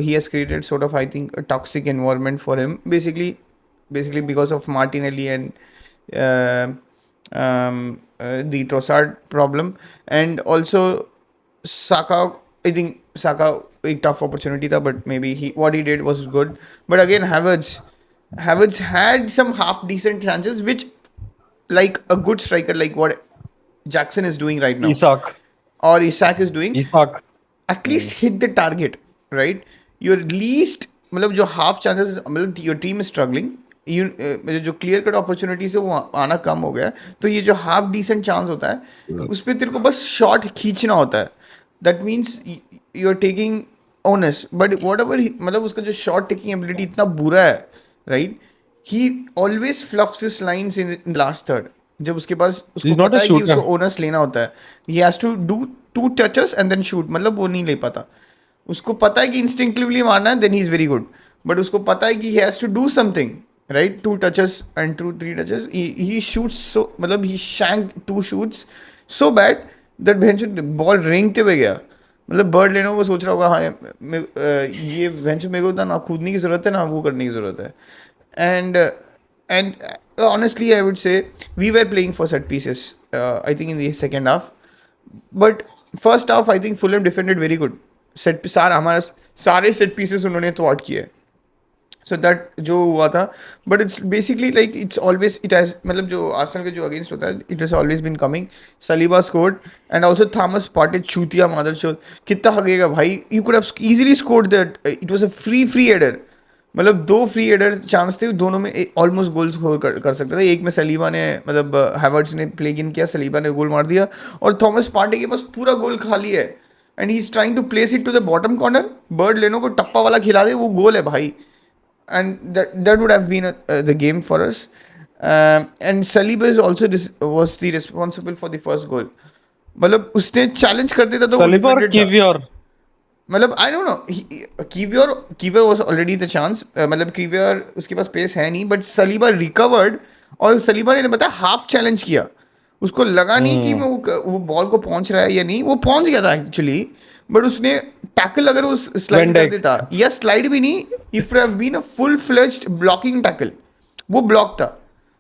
Speaker 1: he has created sort of I think a toxic environment for him. Basically because of Martinelli and the Trossard problem, and also Saka. I think Saka a tough opportunity tha, but maybe what he did was good. But again, Havertz had some half decent chances, which like a good striker like what Jackson is doing right now, Isak is doing, at least hit the target, right? Your least मतलब जो half chances मतलब your team is struggling. जो clear cut opportunity से वो आना कम हो गया तो ये जो हाफ डिसेंट चांस होता है उस पर तेरे को बस शॉट खींचना होता है that means you are taking onus, but whatever, मतलब उसका जो शॉट टेकिंग एबिलिटी इतना बुरा है, right, he always fluffs his lines in last third, जब उसके पास,
Speaker 2: ही
Speaker 1: उसको
Speaker 2: इज नॉट अ
Speaker 1: पता है कि उसको
Speaker 2: शूटर.
Speaker 1: ओनस लेना होता है, he has to do 2 touches and then shoot, मतलब वो नहीं ले पाता, उसको पता है कि इंस्टिंक्टिवली मारना है, then he is very good, but उसको पता है कि he has to do something, right, 2 touches and 3 touches, he shoots so, मतलब he shanked 2 shoots so bad that bench ball रेंगते हुए गया, मतलब बर्ड लेनो वो सोच रहा होगा हाँ ये बेंच मेरे को ना कूदने की ज़रूरत है ना वो करने की ज़रूरत है, and honestly I would say we were playing for set pieces, I think in the second half, but first half I think Fulham defended very good, set सारा हमारा सारे सेट पीसेस उन्होंने थ्वाट किए, सो दैट जो हुआ था, but it's basically like it's always it has, मतलब जो आर्सेनल के जो अगेंस्ट होता है it has always been coming, Saliba scored and also Thomas Partey चूतिया मादर चोद, कितना हगेगा भाई, you could have easily scored that, it was a free header, मतलब 2 फ्री हेडर चांस थे, दोनों में ऑलमोस्ट गोल स्कोर कर सकते थे, एक में सलीबा ने, मतलब हैवर्ट्स ने प्ले इन किया, सलीबा ने गोल मार दिया, और थॉमस पार्टे के पास पूरा गोल खाली है, and he is trying to place it to the bottom corner, Bernd Leno को टप्पा वाला खिला दे, वो गोल है भाई, and that would have been the game for us. And Saliba is also was the responsible for the first goal. मतलब उसने challenge कर दिया था तो वो
Speaker 2: Saliba or
Speaker 1: डिफेंडेड था,
Speaker 2: Kiwior?
Speaker 1: मतलब I don't know, Kiwior was already the chance, मतलब कीवियर उसके पास पेस है नहीं, बट सलीबा रिकवर्ड, और सलीबा ने बताया हाफ चैलेंज किया, उसको लगा नहीं कि वो बॉल को पहुंच रहा है या नहीं, वो पहुंच गया था एक्चुअली, बट उसने टैकल अगर वो स्लाइड
Speaker 2: Van
Speaker 1: कर
Speaker 2: Dijk.
Speaker 1: देता, या स्लाइड भी नहीं, if have been a full fledged blocking tackle, वो ब्लॉक था,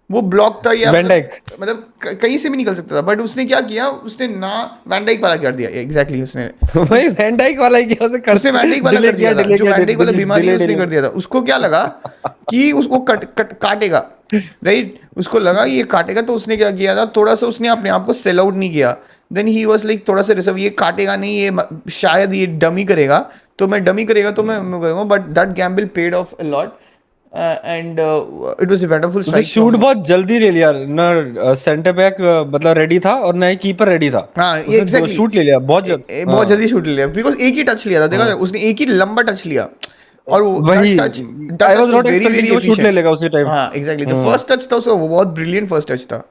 Speaker 1: वो ब्लॉक था, या
Speaker 2: Van Dijk.
Speaker 1: मतलब कहीं से भी निकल सकता था, बट उसने क्या किया, उसने ना वैन डाइक वाला कर दिया, एग्जैक्टली उसने
Speaker 2: भाई वैन डाइक वाला ही क्या से कर
Speaker 1: उसने वैंडिक वाला
Speaker 2: डिले
Speaker 1: कर
Speaker 2: किया
Speaker 1: दिया था,
Speaker 2: डिले
Speaker 1: जो
Speaker 2: किया
Speaker 1: वैंडिक वाला बीमारी है
Speaker 2: डिले
Speaker 1: उसने
Speaker 2: डिले.
Speaker 1: कर दिया था, उसको क्या लगा कि उसको काटेगा, राइट, उसको लगा ये काटेगा, तो उसने क्या किया था, थोड़ा सा उसने अपने आप को सेल आउट नहीं किया, देन ही वाज लाइक थोड़ा सा रिजर्व, ये काटेगा नहीं, ये शायद ये डमी करेगा, तो मैं डमी करेगा तो मैं करूँगा, but that Gamble paid of a lot, and it was a wonderful
Speaker 2: उसने
Speaker 1: स्ट्राइक
Speaker 2: शूट
Speaker 1: फ्रॉम,
Speaker 2: बहुत जल्दी ले लिया ना, सेंटर बैक मतलब रेडी था और ना ही कीपर रेडी था.
Speaker 1: हाँ ये
Speaker 2: उसने
Speaker 1: एग्जैक्टली
Speaker 2: शूट ले लिया बहुत जल्द.
Speaker 1: बहुत
Speaker 2: हाँ.
Speaker 1: जल्दी शूट ले लिया, बिकॉज एक ही टच लिया था, देखा
Speaker 2: हाँ.
Speaker 1: उसने एक ही लंबा टच लिया, और वो
Speaker 2: वही
Speaker 1: that
Speaker 2: I
Speaker 1: touch
Speaker 2: was
Speaker 1: was
Speaker 2: not
Speaker 1: very
Speaker 2: expecting
Speaker 1: very
Speaker 2: कि वो शूट ले
Speaker 1: एफिशिएंट,
Speaker 2: लेगा उसी टाइम.
Speaker 1: हाँ exactly, the
Speaker 2: hmm.
Speaker 1: First touch था उसका, वो बहुत ब्रिलियंट फर्स्ट टच था,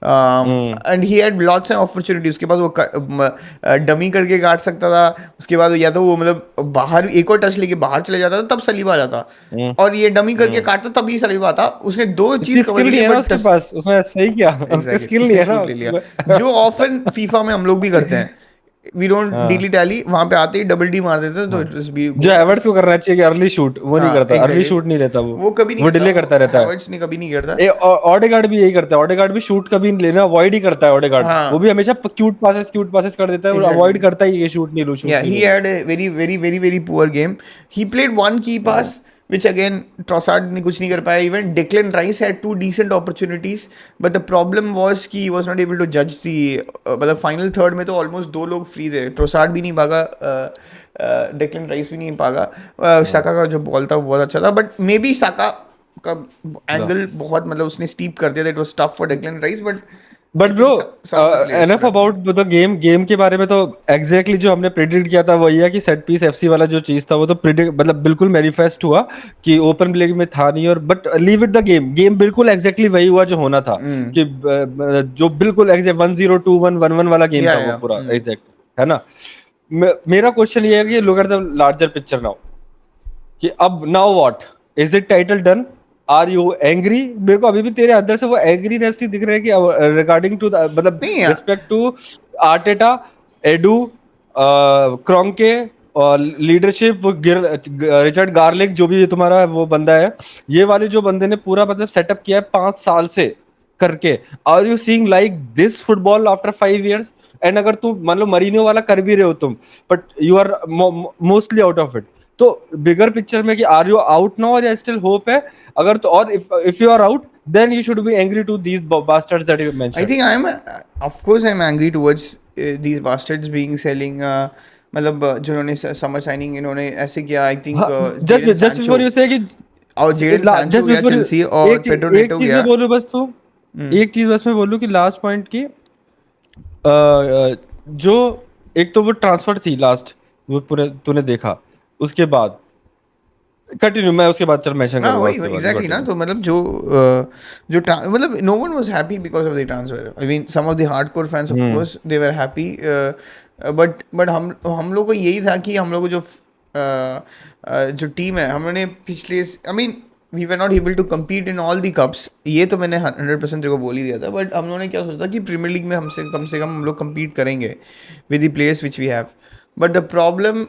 Speaker 1: and he had lots of opportunity, उसके बाद वो डमी करके काट सकता था, उसके बाद या तो वो मतलब बाहर एक और टच लेके बाहर चले जाता था, तब सलीबा आ जाता,
Speaker 2: हम्म.
Speaker 1: और ये डमी करके
Speaker 2: हम्म.
Speaker 1: काटता तब ही सलीबा आता, उसने 2 चीज
Speaker 2: इतनी
Speaker 1: कवर
Speaker 2: स्किल
Speaker 1: कर
Speaker 2: नहीं
Speaker 1: लिया,
Speaker 2: है ना
Speaker 1: बट
Speaker 2: उसके पास, उसने सही किया. उसका
Speaker 1: एग्जैक्टली
Speaker 2: स्किल नहीं
Speaker 1: उसने
Speaker 2: है
Speaker 1: शूट ले लिया,
Speaker 2: ना.
Speaker 1: जो ऑफन फीफा में हम लोग भी करते हैं, वी डोंट
Speaker 2: हाँ.
Speaker 1: डीली टैली, वहां पे आते ही डबल डी मार देते हैं, तो
Speaker 2: हाँ.
Speaker 1: इट वाज बी
Speaker 2: जो
Speaker 1: गोल,
Speaker 2: एवर्ट्स को करना चाहिए कि अर्ली शूट वो नहीं
Speaker 1: हाँ
Speaker 2: करता, अर्ली
Speaker 1: एग्जैक्टली,
Speaker 2: शूट नहीं लेता
Speaker 1: वो कभी नहीं
Speaker 2: वो
Speaker 1: करता,
Speaker 2: डिले करता रहता है.
Speaker 1: हैवर्ट्स ने कभी नहीं करता,
Speaker 2: ऑडेगार्ड भी यही करता है, ऑडेगार्ड भी शूट कभी लेना अवॉइड ही करता है ऑडेगार्ड, वो
Speaker 1: हाँ
Speaker 2: भी हमेशा क्यूट पासेस कर देता है और
Speaker 1: एग्जैक्टली,
Speaker 2: अवॉइड करता है ये शूट नहीं लूं शूट
Speaker 1: yeah,
Speaker 2: नहीं
Speaker 1: he
Speaker 2: लूं.
Speaker 1: had a very poor game. He played one key pass, which again Trossard ने कुछ नहीं कर पाया. Even Declan Rice had 2 decent opportunities, but the problem was कि he was not able to judge the मतलब final third में तो almost 2 लोग free थे. Trossard भी नहीं भागा, Declan Rice भी नहीं भागा. साका का जो बॉल था वो बहुत अच्छा था, but maybe साका का एंगल बहुत, मतलब उसने स्टीप कर दिया था. It was tough for Declan Rice, but
Speaker 2: but
Speaker 1: I
Speaker 2: bro
Speaker 1: think some of the players
Speaker 2: enough
Speaker 1: could have
Speaker 2: about the game के बारे में तो एग्जैक्टली जो हमने प्रिडिक्ट किया था वही है कि सेट पीस एफसी वाला जो चीज था वो तो प्रिडिक्ट मतलब बिल्कुल मैनिफेस्ट हुआ कि ओपन प्ले में था नहीं, और but leave it the game बिल्कुल एग्जैक्टली वही हुआ जो होना था कि जो बिल्कुल एग्जैक्ट 1-0 2-1 1-1 वाला गेम था वो पूरा एग्जैक्ट है ना. मेरा क्वेश्चन ये है कि look at the larger picture now कि अब now what is it title done, are you angry. मेरे को अभी भी तेरे अंदर से वो एंग्रीनेस नहीं दिख रहा है कि रिगार्डिंग टू मतलब
Speaker 1: नहीं.
Speaker 2: रिस्पेक्ट टू आर्टेटा, एडू, क्रोंके और लीडरशिप, रिचर्ड गार्लिक जो भी तुम्हारा वो बंदा है, ये वाले जो बंदे ने पूरा मतलब सेटअप किया है 5 साल से करके, are you seeing like this football after 5 years. And अगर तुम मान लो मरीनो वाला कर भी रहे हो तुम, but you are mostly out of it, तो बिगर पिक्चर में कि आर यू आउट नाउ और या स्टिल होप है अगर तो, और if you are out then you should be angry to these bastards that you
Speaker 1: I
Speaker 2: mentioned.
Speaker 1: think of course, I'm angry towards these bastards being selling. मतलब जिन्होंने summer signing इन्होंने ऐसे किया. I think
Speaker 2: just before you से कि
Speaker 1: और Jadon Sancho गया Chelsea, और पेड्रो
Speaker 2: एक
Speaker 1: नेटो
Speaker 2: चीज
Speaker 1: गया.
Speaker 2: मैं बोलूं बस तो एक चीज बस मैं बोलूं कि लास्ट पॉइंट की जो एक तो वो ट्रांसफर थी लास्ट वो पूरे तूने देखा, उसके बाद कंटिन्यू, मैं उसके बाद चल मेंशन
Speaker 1: हाँ
Speaker 2: करूंगा
Speaker 1: वही
Speaker 2: उसके बाद,
Speaker 1: एग्जैक्टली ना,
Speaker 2: कंटिन्यू।
Speaker 1: तो मतलब जो मतलब no one was happy because of the transfer. I mean some of the hardcore fans of
Speaker 2: hmm.
Speaker 1: Course they were happy, but हम लोग को यही था कि हम लोग को जो टीम है हम लोगों ने पिछले, I mean we were not able to compete in all the cups, ये तो मैंने 100% तेरे को बोल ही दिया था, बट हम लोगों ने क्या सोचा था कि प्रीमियर लीग में हमसे कम हम लोग compete करेंगे with the players which we have. But the problem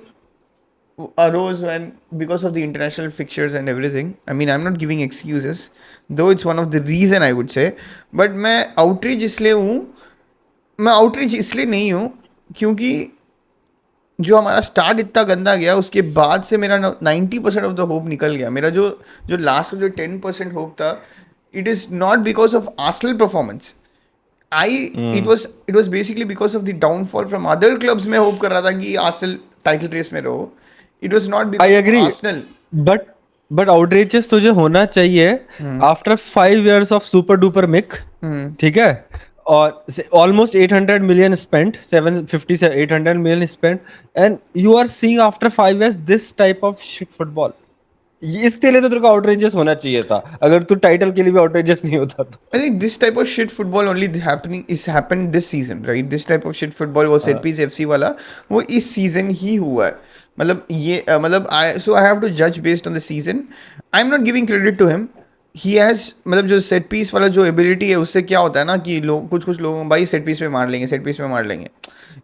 Speaker 1: arose when because of the international fixtures and everything. I mean, I'm not giving excuses, though it's one of the reason I would say. But मैं outreach इसलिए हूँ, मैं outreach इसलिए नहीं हूँ क्योंकि जो हमारा स्टार्ट इतना गंदा गया उसके बाद से मेरा 90% ऑफ द होप निकल गया। मेरा जो जो लास्ट जो 10% होप था, it is not because of Arsenal performance. I
Speaker 2: hmm.
Speaker 1: It was basically because of the downfall from other clubs में होप कर रहा था कि आर्सेनल टाइटल रेस में रहो। It was not
Speaker 2: I
Speaker 1: because of
Speaker 2: agree,
Speaker 1: Arsenal.
Speaker 2: But outreaches तुझे होना चाहिए after 5 years of super duper Mik, ठीक है, और ऑलमोस्ट 800 million स्पेंट, 750 से 800 million spent, and you are seeing after 5 years this type of shit football. इसके लिए तो तेरे को आउटरीचेस होना चाहिए था, अगर तू टाइटल के लिए भी आउटरीचेस नहीं होता तो।
Speaker 1: I think this type of shit football only happened this season, right? This type of shit football वो सेट पीस एफसी वाला वो इस सीजन ही हुआ है। मतलब ये मतलब आई हैव टू जज based on the season. I am not giving credit to him. He has मतलब जो सेट पीस वाला जो एबिलिटी है उससे क्या होता है ना कि लोग कुछ लोग भाई सेट पीस पे मार लेंगे, सेट पीस पे मार लेंगे,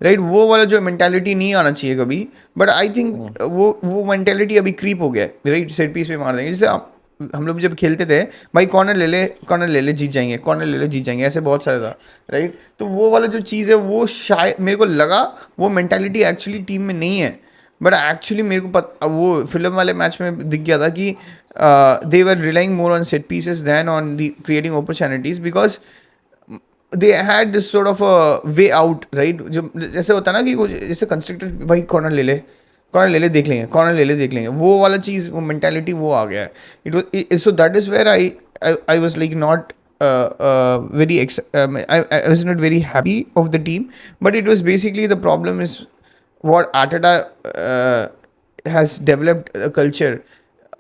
Speaker 1: राइट? वो वाला जो मेंटालिटी नहीं आना चाहिए कभी। बट आई थिंक वो मेंटालिटी अभी क्रीप हो गया है, राइट? सेट पीस पे मार देंगे, जैसे हम लोग जब खेलते थे भाई कॉर्नर ले ले जीत जाएंगे, कॉर्नर ले ले जीत जाएंगे, ऐसे बहुत सारा था, राइट? तो वो वाला जो चीज़ है वो शायद मेरे को लगा वो मेंटालिटी एक्चुअली टीम में नहीं है। बट एक्चुअली मेरे को वो फिल्म वाले मैच में दिख गया था कि they were relying more on set pieces than on the creating opportunities because they had this sort of way out, right? जो जैसे होता है ना कि वो जैसे कंस्ट्रक्टेड भाई कॉर्नर ले ले देख लेंगे, कॉर्नर ले ले देख लेंगे, वो वाला चीज़ वो मेंटालिटी वो आ गया है। It was so that is where I was like not very I was not very happy of the team, but it was basically the problem is what Arteta has developed a culture,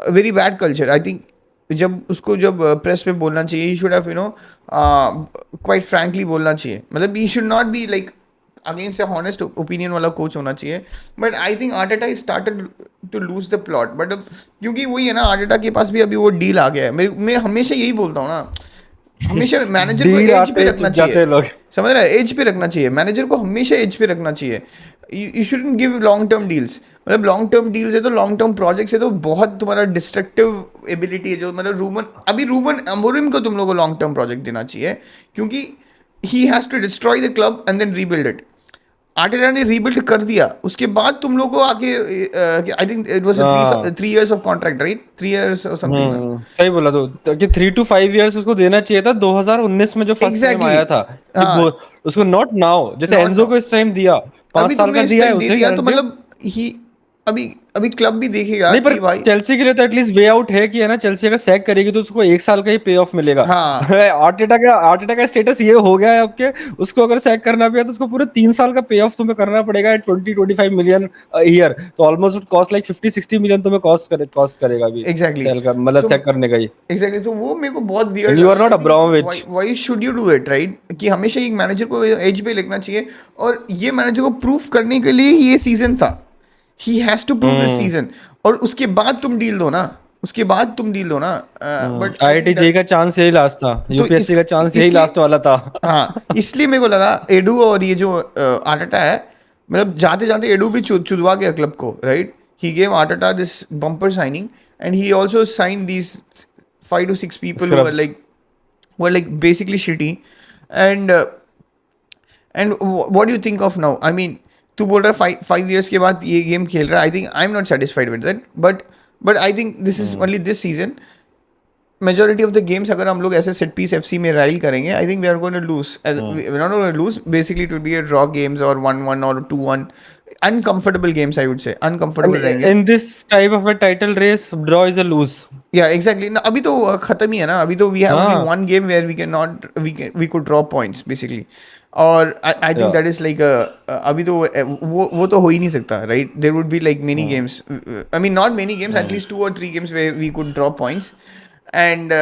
Speaker 1: a very bad culture. I think जब उसको जब press पे बोलना चाहिए he should have quite frankly बोलना चाहिए। मतलब he should not be like against a honest opinion वाला कोच होना चाहिए। But I think Arteta started to lose the plot. बट क्योंकि वही है ना, आर्टेटा के पास भी अभी वो डील आ गया है। मैं हमेशा यही बोलता हूँ ना, हमेशा मैनेजर को
Speaker 2: डील
Speaker 1: एज पे
Speaker 2: आते
Speaker 1: रखना
Speaker 2: चुप जाते
Speaker 1: चाहिए।
Speaker 2: हैं लोग।
Speaker 1: समझ रहा है? एज पे रखना चाहिए मैनेजर को, हमेशा एज पे रखना चाहिए। You shouldn't give long term deals. मतलब लॉन्ग टर्म डील्स है तो लॉन्ग टर्म प्रोजेक्ट्स है तो बहुत तुम्हारा डिस्ट्रक्टिव एबिलिटी है जो मतलब रूबन अमोरिम को तुम लोग को लॉन्ग टर्म प्रोजेक्ट देना चाहिए क्योंकि he has to destroy the club and then rebuild it. Arteta ने रीबिल्ड कर दिया, उसके बाद तुम लोग को आके आई थिंक इट वाज
Speaker 2: हाँ।
Speaker 1: 3 years of contract, right? 3 years और समथिंग।
Speaker 2: सही बोला तो कि 3 to 5 years उसको देना चाहिए था 2019 में जो फर्स्ट टाइम
Speaker 1: एग्जैक्टली
Speaker 2: आया था, कि
Speaker 1: हाँ,
Speaker 2: उसको नॉट नाउ, जैसे
Speaker 1: नॉट
Speaker 2: एनजो को इस टाइम दिया,
Speaker 1: अभी
Speaker 2: 5 साल
Speaker 1: तुमने
Speaker 2: का
Speaker 1: इस
Speaker 2: दिया है
Speaker 1: टाइम दे
Speaker 2: उसे
Speaker 1: दिया तो
Speaker 2: करंटली।
Speaker 1: मतलब ही अभी अभी क्लब भी देखेगा
Speaker 2: नहीं, पर
Speaker 1: कि भाई
Speaker 2: चेल्सी के लिए तो एटलीस्ट वे आउट है कि है ना, चेल्सी अगर सैक करेगी तो उसको 1 साल का ही पे ऑफ मिलेगा।
Speaker 1: हाँ
Speaker 2: आर्टेटा का स्टेटस ये हो गया है आपके, उसको अगर सैक करना भी है तो उसको पूरे 3 साल का पे ऑफ तुम्हें करना पड़ेगा, 20-25 million ईयर, तो ऑलमोस्ट कॉस्ट लाइक 50-60 million तुम्हें कॉस्ट करेगा अभी
Speaker 1: एग्जैक्टली।
Speaker 2: सेल का, मतलब
Speaker 1: सो
Speaker 2: सैक करने का ही।
Speaker 1: एग्जैक्टली तो वो मेरे को बहुत
Speaker 2: एंड
Speaker 1: वियर्ड
Speaker 2: यू
Speaker 1: लगा।
Speaker 2: Are not
Speaker 1: I think
Speaker 2: Abramovich.
Speaker 1: Why should you do it, right? कि हमेशा एक मैनेजर को एज पे लिखना चाहिए और ये मैनेजर को प्रूफ करने के लिए ये सीजन था। He has to prove this season और उसके बाद तुम डील दो ना, उसके बाद तुम डील दो ना। But I
Speaker 2: IIT
Speaker 1: think
Speaker 2: JEE का चांस यही लास्ट था,
Speaker 1: तो
Speaker 2: यूपीएससी का चांस यही
Speaker 1: इसलिए
Speaker 2: लास्ट वाला था।
Speaker 1: हाँ, इसलिए मेरे को लगा एडू और ये जो आर्टेटा है, मतलब जाते जाते एडू भी चुदवा गया क्लब को, right? He gave Arteta this bumper signing and he also sign these 5 to 6 people who
Speaker 2: scrubs.
Speaker 1: were like basically shitty and what do you think of now? I mean, तू बोल रहा है 5 years के बाद ये game खेल रहा है। I think I am not satisfied with that, but I think this is only this season. Majority of the games अगर हम लोग ऐसे सेट पीस एफसी में राइल करेंगे, I think we are going to lose, we are not going to lose, basically it will be a draw games और 1-1 और 2-1 uncomfortable games, I would say. Uncomfortable रहेंगे.
Speaker 2: In this type of a title race, draw is a lose.
Speaker 1: Yeah, exactly. ना अभी तो खत्म ही है ना. अभी तो we have only
Speaker 2: हाँ,
Speaker 1: one game where we could draw points basically. और I think
Speaker 2: yeah.
Speaker 1: that is like अभी तो वो तो हो ही नहीं सकता, right? There would be like many games. I mean not many games, at least 2 or 3 games where we could draw points. And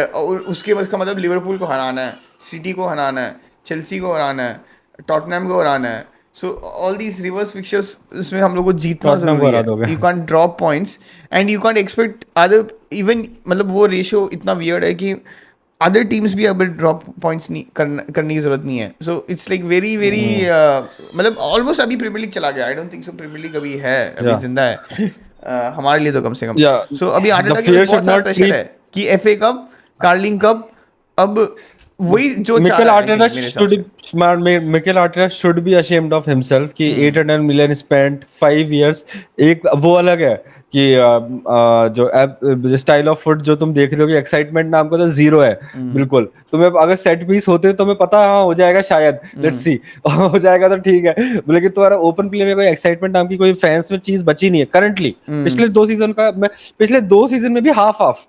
Speaker 1: उसके बस का मतलब लिवरपूल को हराना है, सिटी को हराना है, चेल्सी को हराना है, टॉटनहम को हराना है. So all these reverse fixtures इसमें हम लोग को जीतना
Speaker 2: टॉटनहम को
Speaker 1: जरूरी
Speaker 2: हरा
Speaker 1: है.
Speaker 2: दोगे.
Speaker 1: You can't drop points and you can't expect other even मतलब वो रेशियो इतना वियर्ड है कि अदर टीम्स भी अब ड्रॉप पॉइंट्स नहीं करने की जरूरत नहीं है. So it's like very very मतलब ऑलमोस्ट अभी प्रीमियर लीग चला गया. I don't think so premier league अभी है, अभी
Speaker 2: Yeah.
Speaker 1: जिंदा है. हमारे लिए तो कम से कम.
Speaker 2: Yeah.
Speaker 1: सो अभी
Speaker 2: The
Speaker 1: आर्टेटा के
Speaker 2: fear
Speaker 1: पास बहुत
Speaker 2: should
Speaker 1: सारा
Speaker 2: not
Speaker 1: प्रेशर
Speaker 2: creep.
Speaker 1: है कि FA कप, कार्लिंग कप, अब वही जो चाह
Speaker 2: Mikel
Speaker 1: रहा है I
Speaker 2: Arteta
Speaker 1: think, मेरे हिसाब
Speaker 2: should
Speaker 1: से.
Speaker 2: smart. Mikel Arteta should be ashamed of himself कि 800 million spent 5 years. एक वो अलग है कि जो स्टाइल ऑफ फुट जो तुम देख रहे हो कि एक्साइटमेंट नाम का तो जीरो है. बिल्कुल. तुम्हें अगर सेट पीस होते तो तुम्हें पता हाँ हो जाएगा शायद. लेट्स सी हो जाएगा तो ठीक है. लेकिन तुम्हारा ओपन प्ले में कोई एक्साइटमेंट नाम की कोई फैंस में चीज बची नहीं है करंटली. पिछले 2 सीजन का पिछले 2 सीजन में भी हाफ हाफ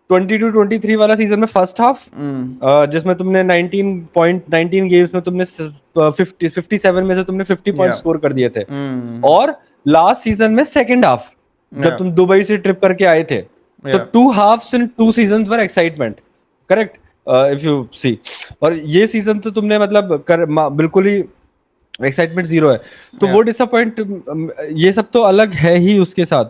Speaker 2: 22-23 वाला सीजन में फर्स्ट हाफ जिसमें तुमने 19 गेम्स में तुमने 57 में से तुमने 50 पॉइंट
Speaker 1: Yeah.
Speaker 2: स्कोर कर दिए थे. और लास्ट सीजन में सेकंड हाफ जब
Speaker 1: Yeah.
Speaker 2: तुम दुबई से ट्रिप करके आए थे तो
Speaker 1: Yeah.
Speaker 2: 2 halves in 2 seasons were excitement. Correct. If you see. और ये सीजन तो तुमने मतलब बिल्कुल ही एक्साइटमेंट जीरो है. तो
Speaker 1: Yeah.
Speaker 2: वो डिसअपॉइंट ये सब तो अलग है ही उसके साथ.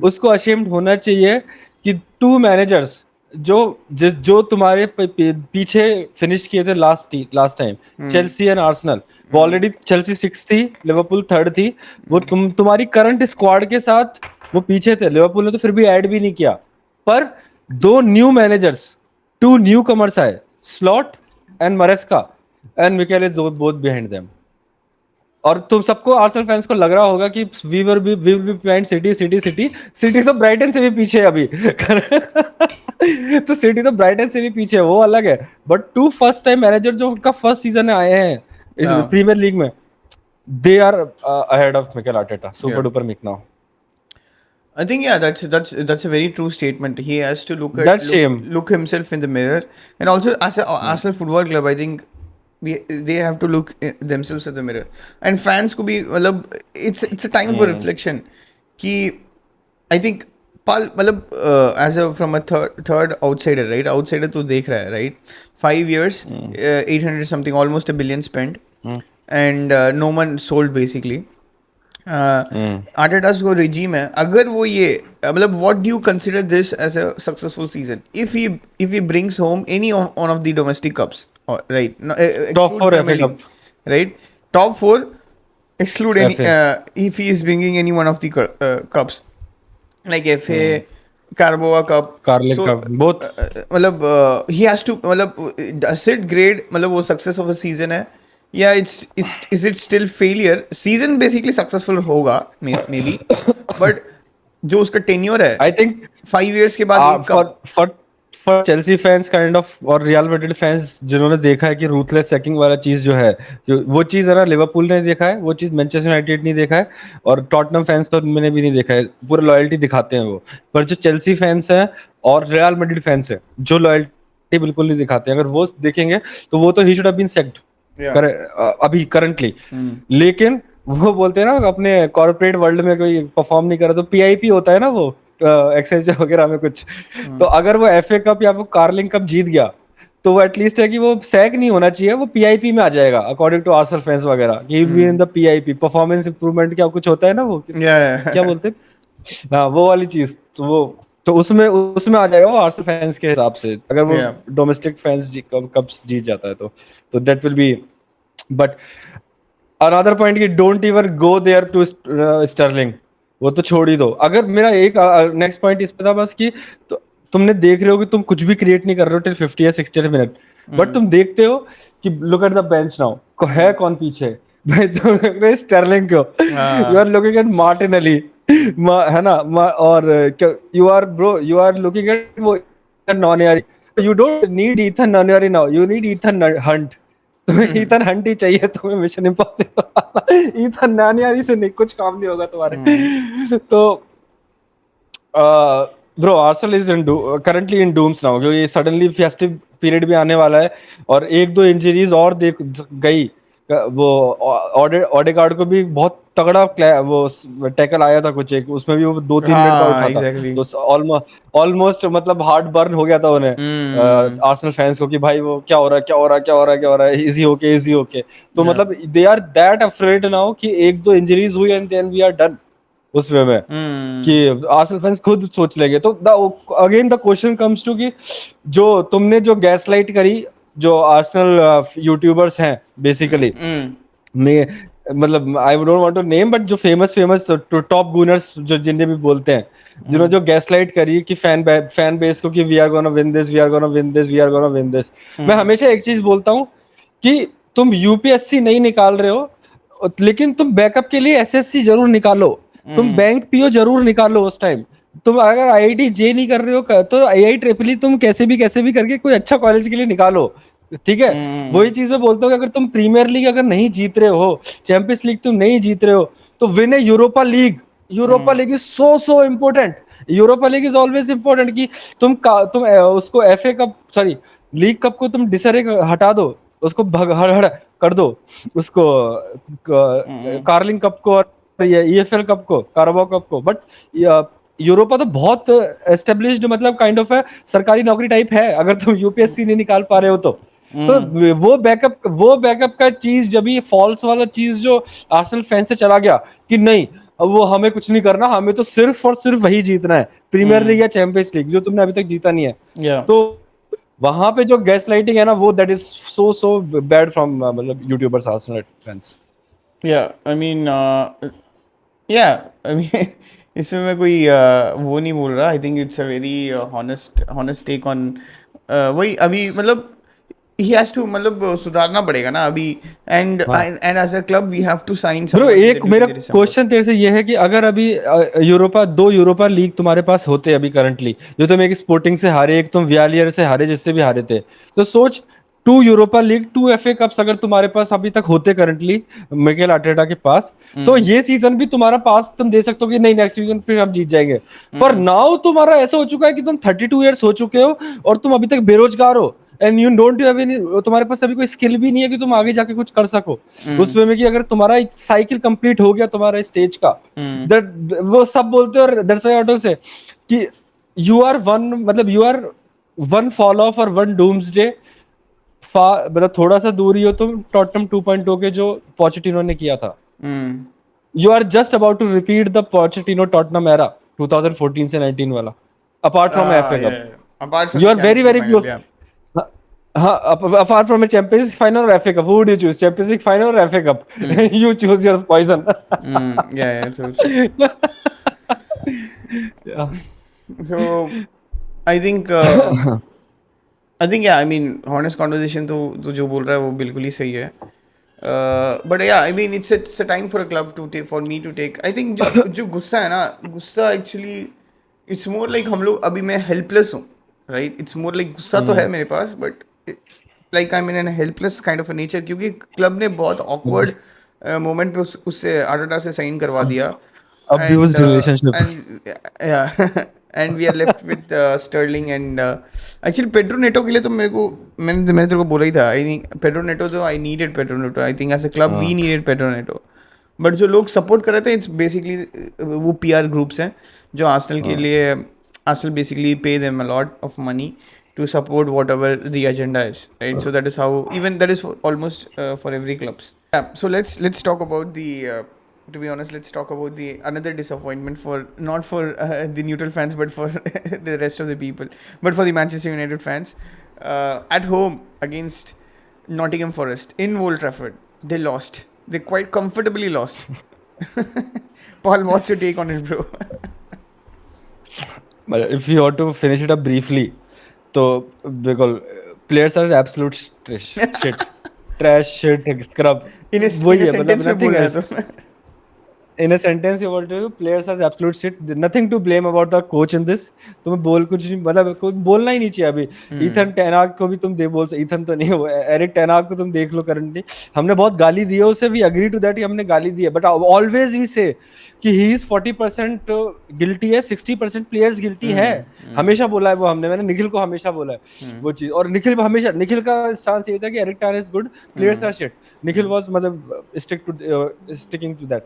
Speaker 2: उसको अशेम्ड होना चाहिए कि 2 मैनेजर्स जो तुम्हारे पीछे फिनिश किए थे last time Chelsea and Arsenal. वो ऑलरेडी चेल्सी 6 थी, लिवरपूल 3rd थी. वो तुम्हारी करंट स्क्वाड के साथ वो पीछे थे. लिवरपूल ने तो फिर भी ऐड भी नहीं किया. पर 2 न्यू मैनेजर्स, 2 न्यू कमर्स आए, slot and मरेस्का, and Mikel is both behind them. और तुम सबको आर्सेनल फैंस को लग रहा होगा कि we will be behind City तो ब्राइटन से भी पीछे है अभी. तो सिटी तो ब्राइटन से भी पीछे है, वो अलग है. बट 2 फर्स्ट टाइम मैनेजर जो उनका फर्स्ट सीजन आए हैं इस प्रीमियर लीग में, they are ahead of Mikel Arteta. Super duper Mick now.
Speaker 1: I think yeah, that's a very true statement. He has to
Speaker 2: That's shame.
Speaker 1: look himself in the mirror, and also as a Arsenal Football Club, I think they have to look themselves at the mirror. And fans को भी मतलब it's a time for reflection. कि I think मतलब as a from a third outsider, right? Outsider तो देख रहा है, right? 5 years, 800 something, almost a billion spent, and no one sold basically. Arteta's को regime है. अगर वो ये मतलब what do you consider this as a successful season if he brings home any one of the domestic cups, right? No,
Speaker 2: Top 4 FA Cup.
Speaker 1: Right? Top 4 exclude any
Speaker 2: FA.
Speaker 1: if he is bringing any one of the cups like FA, Carabao Cup,
Speaker 2: Carling Cup, both.
Speaker 1: मतलब he has to मतलब does it grade मतलब वो success of a season है या is it still failure? Season basically successful होगा maybe but जो उसका tenure है
Speaker 2: I think
Speaker 1: 5 years के बाद एक cup.
Speaker 2: for Chelsea fans kind of और Real Madrid fans जिन्होंने देखा है कि ruthless sacking वाला चीज जो है वो चीज है ना लिवरपूल ने देखा है, वो चीज मैनचेस्टर यूनाइटेड नहीं देखा है, और टॉटनहम फैंस तो मैंने भी नहीं देखा है. पूरा लॉयल्टी दिखाते हैं वो. पर जो चेल्सी फैंस हैं और रियल मैड्रिड फैंस हैं जो लॉयल्टी बिल्कुल नहीं दिखाते हैं, अगर वो देखेंगे तो वो तो he should have been sacked अभी करंटली. लेकिन वो बोलते हैं ना अपने कॉर्पोरेट वर्ल्ड में कोई परफॉर्म नहीं कर रहा तो PIP होता है ना वो एक्सचेंज वगैरह में कुछ. तो अगर वो FA कप या वो कार्लिंग कप जीत गया तो वो एटलीस्ट है कि वो सैक नहीं होना चाहिए, वो PIP में आ जाएगा अकॉर्डिंग टू आर्सेनल फैंस वगैरह कि he will be in the PIP performance improvement क्या कुछ होता है ना वो क्या बोलते हैं हाँ वो वाली चीज. तो उसमें आ जाएगा वो आर्सेनल फैंस के हिसाब से अगर वो डोमेस्टिक फैंस कप्स जीत जाता है तो that will be. But another point कि don't even go there to Sterling, वो तो छोड़ ही दो. अगर मेरा एक नेक्स्ट पॉइंट इस पे था बस कि तो तुमने देख रहे हो कि तुम कुछ भी क्रिएट नहीं कर रहे हो टिल 50 या 60 मिनट, बट तुम देखते हो कि look at the bench now है कौन पीछे भाई तुम स्टर्लिंग को you are looking at Martinelli है ना और यू आर लुकिंग एट वो Nwaneri. You don't need Ethan Nwaneri now, you need Ethan Hunt. तुम्हें ईथन हंट ही चाहिए तुम्हें मिशन इम्पॉसिबल. ईथन नानियारी से नहीं, कुछ काम नहीं होगा तुम्हारे। तो bro Arsenal is in currently in dooms now, क्योंकि सडनली फेस्टिव पीरियड भी आने वाला है और एक दो इंजरीज और देख गई। वो ओडेगार्ड को भी बहुत तगड़ा वो टैकल आया था कुछ एक, उसमें भी वो 2-3 मिनट का
Speaker 1: हाँ
Speaker 2: उठा था,
Speaker 1: एग्जैक्टली।
Speaker 2: तो ऑलमोस्ट मतलब हार्ट बर्न हो गया था उन्हें, आर्सेनल फैंस को, कि भाई वो क्या हो रहा है, क्या हो रहा है, क्या हो रहा है, क्या हो रहा है, इजी ओके, इजी ओके। तो मतलब they are that afraid now कि एक दो इंजरीज हुई and then we are done उस वे में, कि आर्सेनल फैंस खुद सोच लेंगे। तो again the question comes to कि जो तुमने जो गैसलाइट करी, जो आर्सेनल यूट्यूबर्स हैं बेसिकली, मैं मतलब I don't want to name, but जो फेमस टॉप गूनर्स जो जिन्हें भी बोलते हैं, जिन्होंने जो गैसलाइट करी कि फैन बेस को, कि we are gonna win this, we are gonna win this, we are gonna win this. मैं हमेशा एक चीज बोलता हूँ कि तुम यूपीएससी नहीं निकाल रहे हो, लेकिन तुम बैकअप के लिए एसएससी जरूर निकालो, तुम बैंक पीओ जरूर निकालो उस टाइम। तुम अगर आईआईटी जे नहीं कर रहे हो तो आई ट्रिपल ई तुम कैसे भी करके कोई अच्छा कॉलेज के लिए निकालो, ठीक है। वही चीज मैं बोलता हूँ कि अगर तुम प्रीमियर लीग अगर नहीं जीत रहे हो, चैंपियंस लीग तुम नहीं जीत रहे हो, तो win A Europa league. Europa league is so important. Europa league is always important, कि तुम उसको FA cup, sorry, league cup को तुम डिसरे हटा दो, उसको हड़ हड़ कर दो, उसको कार्लिंग कप को और ईएफएल कप को, काराबाओ कप को, बट यूरोपा तो बहुत एस्टेब्लिश्ड, मतलब काइंड ऑफ है, सरकारी नौकरी टाइप है, अगर तुम यूपीएससी नहीं निकाल पा रहे हो तो वो बैकअप का चीज, जब ये फॉल्स वाला चीज जो आर्सेनल फैन से चला गया कि नहीं, अब वो हमें कुछ नहीं करना, हमें तो सिर्फ और सिर्फ वही जीतना है, प्रीमियर लीग या चैंपियंस लीग, जो तुमने अभी तक जीता नहीं है। तो वहां पे जो गैस लाइटिंग है ना, वो that is so bad from मतलब YouTubers, Arsenal fans.
Speaker 1: I mean या आई मीन इसमें मैं कोई वो नहीं बोल रहा। I think it's a very honest honest take on वही अभी मतलब ही हैज टू मतलब सुधारना पड़ेगा ना अभी। And and as a club we have to sign
Speaker 2: bro
Speaker 1: someone
Speaker 2: एक मेरा
Speaker 1: ड्यूरिंग दिसंबर।
Speaker 2: क्वेश्चन तेरे से ये है कि अगर अभी यूरोपा लीग तुम्हारे पास होते अभी करंटली, जो तुम एक स्पोर्टिंग से हारे, एक तुम वियालियर से हारे, जिससे भी हारे थे, तो सोच, 2 यूरोपा लीग, 2 FA कप्स अगर तुम्हारे पास अभी तक होते करंटली मिकेल आर्टेटा के पास, तो ये सीजन भी तुम्हारा पास तुम दे सकते हो कि नहीं, नेक्स्ट सीजन फिर हम जीत जाएंगे। पर नाउ तुम्हारा ऐसा हो चुका है कि तुम 32 ईयर्स हो चुके हो और तुम अभी तक बेरोजगार हो, and you don't have any, तुम्हारे पास अभी कोई स्किल भी नहीं है कि तुम आगे जाके कुछ कर सको उस वे में, कि अगर तुम्हारा एक साइकिल कंप्लीट हो गया तुम्हारा स्टेज का, दैट वो सब बोलते हैं, और दैट्स व्हाई ऑटो से कि यू आर वन, मतलब you are one fall off और वन डूम्सडे, मतलब थोड़ा सा दूर ही हो तुम टॉटनम 2.0 के, जो पोचेटिनो ने किया था। You are just about to repeat the Pochettino Tottenham era 2014 से 19 वाला, apart from FA cup.
Speaker 1: Apart from
Speaker 2: you
Speaker 1: the
Speaker 2: are very
Speaker 1: champions
Speaker 2: very
Speaker 1: final
Speaker 2: close. हाँ, apart from a Champions League final or FA Cup, who would you choose? Champions League final or FA Cup? You choose your poison.
Speaker 1: yeah so
Speaker 2: Yeah.
Speaker 1: so I think I think या I mean honest conversation तो जो बोल रहा है वो बिल्कुल ही सही है। But yeah I mean it's a time for a club to take for me to take. I think जो जो गुस्सा है ना, गुस्सा एक्चुअली इट्स मोर लाइक हम लोग अभी मैं हेल्पलेस हूँ राइट। इट्स मोर लाइक गुस्सा तो है मेरे पास but like I mean an helpless kind of a nature, क्योंकि क्लब ने बहुत ऑकवर्ड मोमेंट पे उससे आर्टेटा से साइन करवा दिया।
Speaker 2: Abused relationship.
Speaker 1: And yeah and we are left with Sterling and actually Pedro Neto के लिए तो मेरे को मैंने तेरे को बोला ही था। आई थिंक Pedro Neto तो I needed Pedro Neto। I think as a club we needed Pedro Neto। But जो लोग सपोर्ट कर रहे थे इट्स बेसिकली वो पीआर ग्रुप्स हैं जो आर्सेनल के लिए, Arsenal basically pay them a lot of money to support whatever the agenda is, right? So that is how, even that is for almost for every clubs. Yeah, so let's talk about the to be honest, let's talk about the another disappointment for not for the neutral fans but for the rest of the people, but for the Manchester United fans at home against Nottingham Forest in Old Trafford. They lost. They quite comfortably lost. Paul, what's your take on it, bro?
Speaker 2: But if you want to finish it up briefly, तो बिल्कुल players are absolute shit, trash shit, scrub,
Speaker 1: in a
Speaker 2: वही है, मतलब
Speaker 1: sentence में
Speaker 2: nothing
Speaker 1: बोलना है
Speaker 2: else.
Speaker 1: तो
Speaker 2: in a sentence you want to players has absolute shit, nothing to blame about the coach in this. तुम्हें बोल कुछ नहीं, मतलब कुछ बोलना ही नहीं चाहिए अभी। ईथन टेनाग को भी तुम दे बोल, ईथन तो नहीं, वो एरिक टेनाग को तुम देख लो करंटली, हमने बहुत गाली दी है उसे, वी एग्री टू दैट, हमने गाली दी है, बट ऑलवेज वी से कि ही इज 40% गिल्टी है, 60% प्लेयर्स गिल्टी है। हमेशा बोला है वो हमने, मैंने निखिल को हमेशा बोला है वो चीज, और निखिल हमेशा, निखिल का स्टांस ये था कि Erik ten is good, players are shit. Nikhil was मतलब स्टिकिंग टू दैट।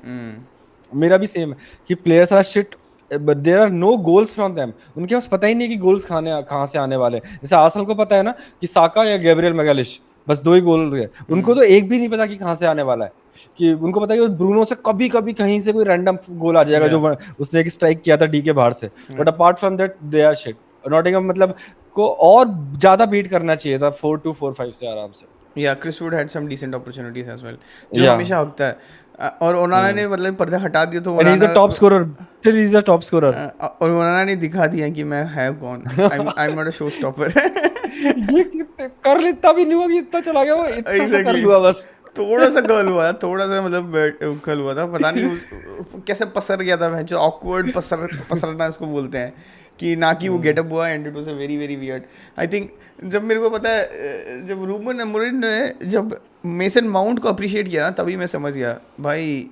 Speaker 2: मेरा भी सेम है कि players are shit but there are no goals from them, उनके पास पता ही नहीं कि गोल्स खाने कहाँ से आने वाले हैं। जैसे आर्सेनल को पता है ना कि साका या गैब्रियल मैगलिश बस 2 ही गोल है, उनको तो एक भी नहीं पता कि कहाँ से आने वाला है, कि उनको पता है कि ब्रूनो से कभी कभी कहीं से कोई रैंडम गोल आ जाएगा, जो उसने एक स्ट्राइक किया था डी के बाहर से, but apart from that they are shit. Nottingham मतलब को और ज्यादा बीट करना चाहिए था 4-2 4-5 से आराम से।
Speaker 1: Yeah Chris Wood had some decent opportunities as well, जो
Speaker 2: या
Speaker 1: हमेशा होता है। और ओनाना ने मतलब पर्दे हटा दिए तो
Speaker 2: and he is the top scorer, still he is the top scorer.
Speaker 1: और ओनाना ने दिखा दिया कि मैं है कौन, आई am not a show stopper.
Speaker 2: ये कर ले, इतना भी नहीं हुआ कि इतना चला गया, वो इतना सा कर लिया बस।
Speaker 1: थोड़ा सा गर्ल हुआ, थोड़ा सा मतलब गर्ल हुआ था, पता नहीं कैसे पसर गया था, जो ऑकवर्ड पसरना इसको बोलते हैं, कि ना कि वो गेटअप हुआ, and it was a very very weird. I think जब मेरे को पता है, जब रूबन अमोरिम ने जब मेसन माउंट को अप्रिशिएट किया ना, तभी मैं समझ गया भाई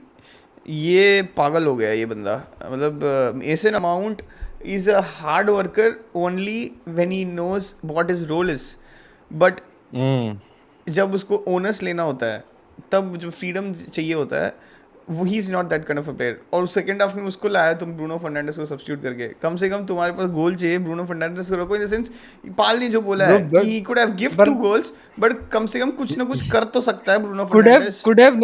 Speaker 1: ये पागल हो गया ये बंदा। मतलब Mason Mount is a hard worker only when he knows what his role is, but जब उसको ओनर्स लेना होता है, तब जो फ्रीडम चाहिए होता है, वो he is not that kind of a player. और सेकंड हाफ में उसको लाया तुम ब्रूनो फर्नांडिस को सब्स्टिट्यूट करके, कम से कम तुम्हारे पास गोल चाहिए, ब्रूनो फर्नांडिस को रखो। इन द सेंस पाल ने जो बोला है कि he could have give 2 goals, but कम से कम कुछ ना कुछ कर तो सकता है ब्रूनो फर्नांडिस।
Speaker 2: कुड हैव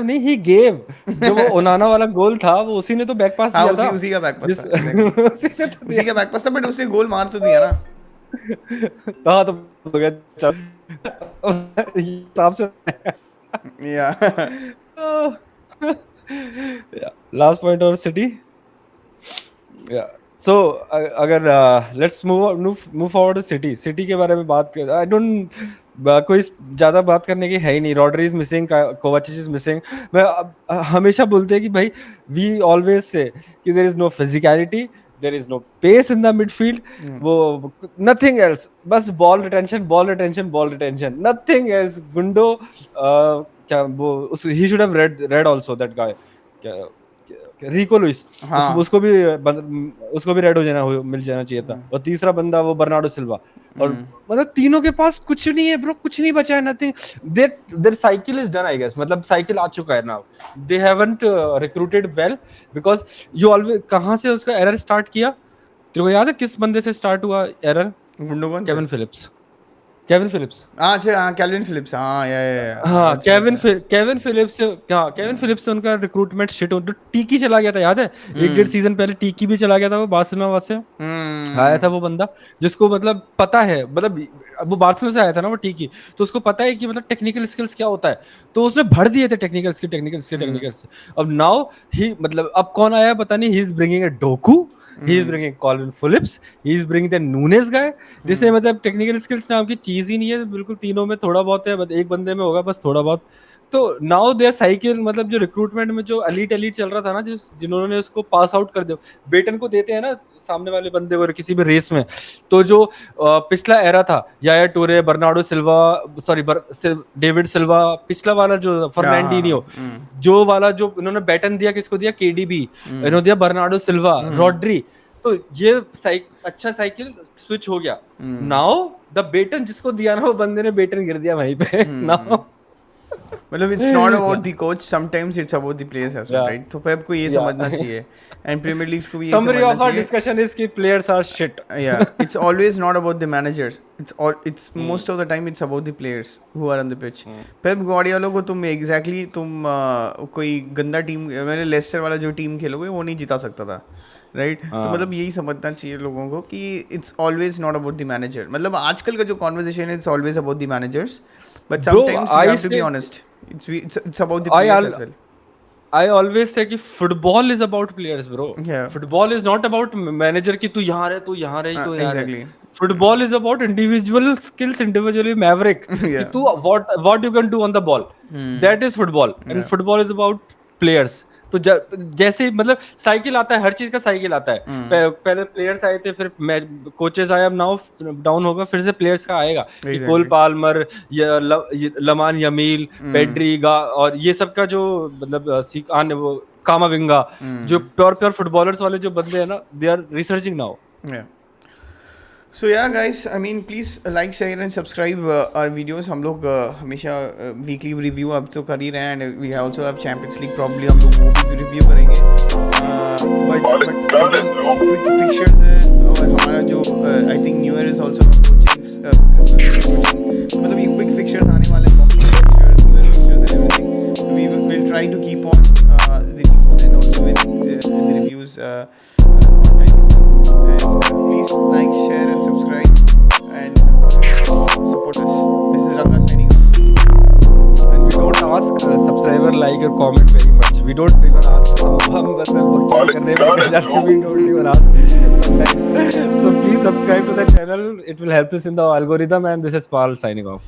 Speaker 2: नहीं, ही गेव। जो वो ओनाना वाला गोल था वो उसी ने तो बैक पास
Speaker 1: हाँ,
Speaker 2: दिया था,
Speaker 1: उसी का बैक पास था,
Speaker 2: उसी
Speaker 1: उसी का बैक पास था, बट उसने गोल मार तो दिया ना।
Speaker 2: हाँ तो हो गया, चल हिसाब से।
Speaker 1: या
Speaker 2: लास्ट पॉइंट और सिटी। सो अगर let's move forward to City के बारे में बात कर, आई डोंट कोई ज्यादा बात करने की है ही नहीं। Rodri is missing, कोवाचिच is missing. मैं हमेशा बोलते हैं कि भाई वी ऑलवेज से कि there is no physicality, there is no pace in the midfield, वो नथिंग एल्स, बस बॉल रिटेंशन, नथिंग एल्स। गुंडो क्या वो, he should have red also that guy, Rico Lewis,
Speaker 1: हाँ,
Speaker 2: उसको भी रेड मिल जाना चाहिए था। और तीसरा बंदा वो बर्नार्डो सिल्वा, और मतलब तीनों के पास कुछ नहीं है ब्रो, कुछ नहीं बचा है, nothing. Their cycle is done I guess, मतलब साइकिल आ चुका है now. They haven't recruited well, because you always, कहां से उसका एरर स्टार्ट किया, तेरे को याद है किस बंदे से स्टार्ट हुआ एरर?
Speaker 1: गुंडोगन से।
Speaker 2: Kevin Phillips.
Speaker 1: अच्छा, हाँ, कैल्विन फिलिप्स, हाँ, या
Speaker 2: हाँ,
Speaker 1: अच्छा।
Speaker 2: केविन फिलिप्स से उनका रिक्रूटमेंट शिट हो, तो टीकी चला गया था, याद है? 1-1.5 सीजन पहले टीकी भी चला गया था, वो बार्सिलोना से आया था वो बंदा, जिसको मतलब पता है, मतलब वो बार्सिलोना से आया था ना वो टीकी, तो उसको पता है कि मतलब टेक्निकल स्किल्स क्या होता है, तो उसने भर दिए थे टेक्निकल स्किल। अब नाउ ही, मतलब अब कौन आया पता नहीं, he is bringing a Doku, he is bringing Kalvin Phillips, he is bringing the Nunes guy, जिससे मतलब टेक्निकल स्किल्स नाम की चीज ही नहीं है बिल्कुल। तीनों में थोड़ा बहुत है, एक बंदे में होगा बस थोड़ा बहुत। तो नाउ देयर साइकिल, मतलब जो रिक्रूटमेंट में जो एलीट चल रहा था ना, जिन्होंने उसको पास आउट कर दिया, बेटन को देते हैं ना सामने वाले बंदे को किसी भी रेस में, तो जो पिछला एरा था, याया टूरे, बर्नार्डो सिल्वा, सॉरी डेविड सिल्वा, पिछला वाला जो फर्नांडिनियो, जो वाला जो इन्होंने बैटन दिया, किसको दिया? केडीबी, इन्होंने दिया बर्नार्डो सिल्वा, रॉड्री। तो ये अच्छा साइकिल स्विच हो गया। नाउ द बेटन जिसको दिया ना, वो बंदे ने बेटन गिर दिया वहीं पे। नाउ
Speaker 1: मतलब it's not about the coach, sometimes it's about the players as well,
Speaker 2: yeah
Speaker 1: right? तो पेप को ये
Speaker 2: या
Speaker 1: समझना चाहिए, एंड प्रीमियर लीग्स को भी यही
Speaker 2: समरी
Speaker 1: समझना
Speaker 2: ऑफ आवर
Speaker 1: चाहिए।
Speaker 2: डिस्कशन इज कि players are shit.
Speaker 1: Yeah, it's always not about the managers. It's most of the time it's about the players who are on the pitch. Pep Guardiola को तुम तुम कोई गंदा team, मैंने Lester वाला जो टीम खेलोगे वो नहीं जिता सकता था, राइट? तो मतलब यही समझना चाहिए लोगों को कि it's always not about the manager. मतलब आजकल का जो कॉन्वर्सेशन है, it's always about the managers, but sometimes you have to be honest, it's about the players as well.
Speaker 2: I always say कि football is about players, bro.
Speaker 1: Yeah,
Speaker 2: Football is not about manager कि तू यहाँ रहे, तू यहाँ रहे, तू यहाँ रहे.
Speaker 1: exactly.
Speaker 2: Football is about individual skills, individually maverick. कि
Speaker 1: Yeah.
Speaker 2: तू what you can do on the ball. That is football. And
Speaker 1: Yeah.
Speaker 2: football is about players. तो जैसे मतलब साइकिल आता है, हर चीज का साइकिल आता है। पहले प्लेयर्स आए थे, फिर कोचेस आए, अब नाउ डाउन होगा, फिर से प्लेयर्स का आएगा कि कोल
Speaker 1: Exactly.
Speaker 2: पाल्मर, लमान यमील, पेड्री और ये सब का जो मतलब वो कामाविंगा, जो प्योर प्योर फुटबॉलर्स वाले जो बंदे हैं ना, they are researching now.
Speaker 1: Yeah. So yeah guys, I mean please like, share and subscribe our videos. हम लोग हमेशा वीकली रिव्यू अब तो कर ही रहे हैं, and we also have champions league, probably हम लोग वो भी रिव्यू करेंगे। बट क्विक फिक्चर्स है, और हमारा जो I think new year is also approaching, मतलब ये क्विक फिक्चर्स आने वाले हैं, boxing fixtures, new year fixtures and everything. So we will try to keep on the news and also with the reviews on time with you. And please like, share and subscribe and support us. This is Ranga signing off.
Speaker 2: And we don't ask subscriber, like or comment very much. We don't even ask. हम बस वक्त करने पड़ते जाते, we don't even ask sometimes. So please subscribe to the channel. It will help us in the algorithm. And this is Paul signing off.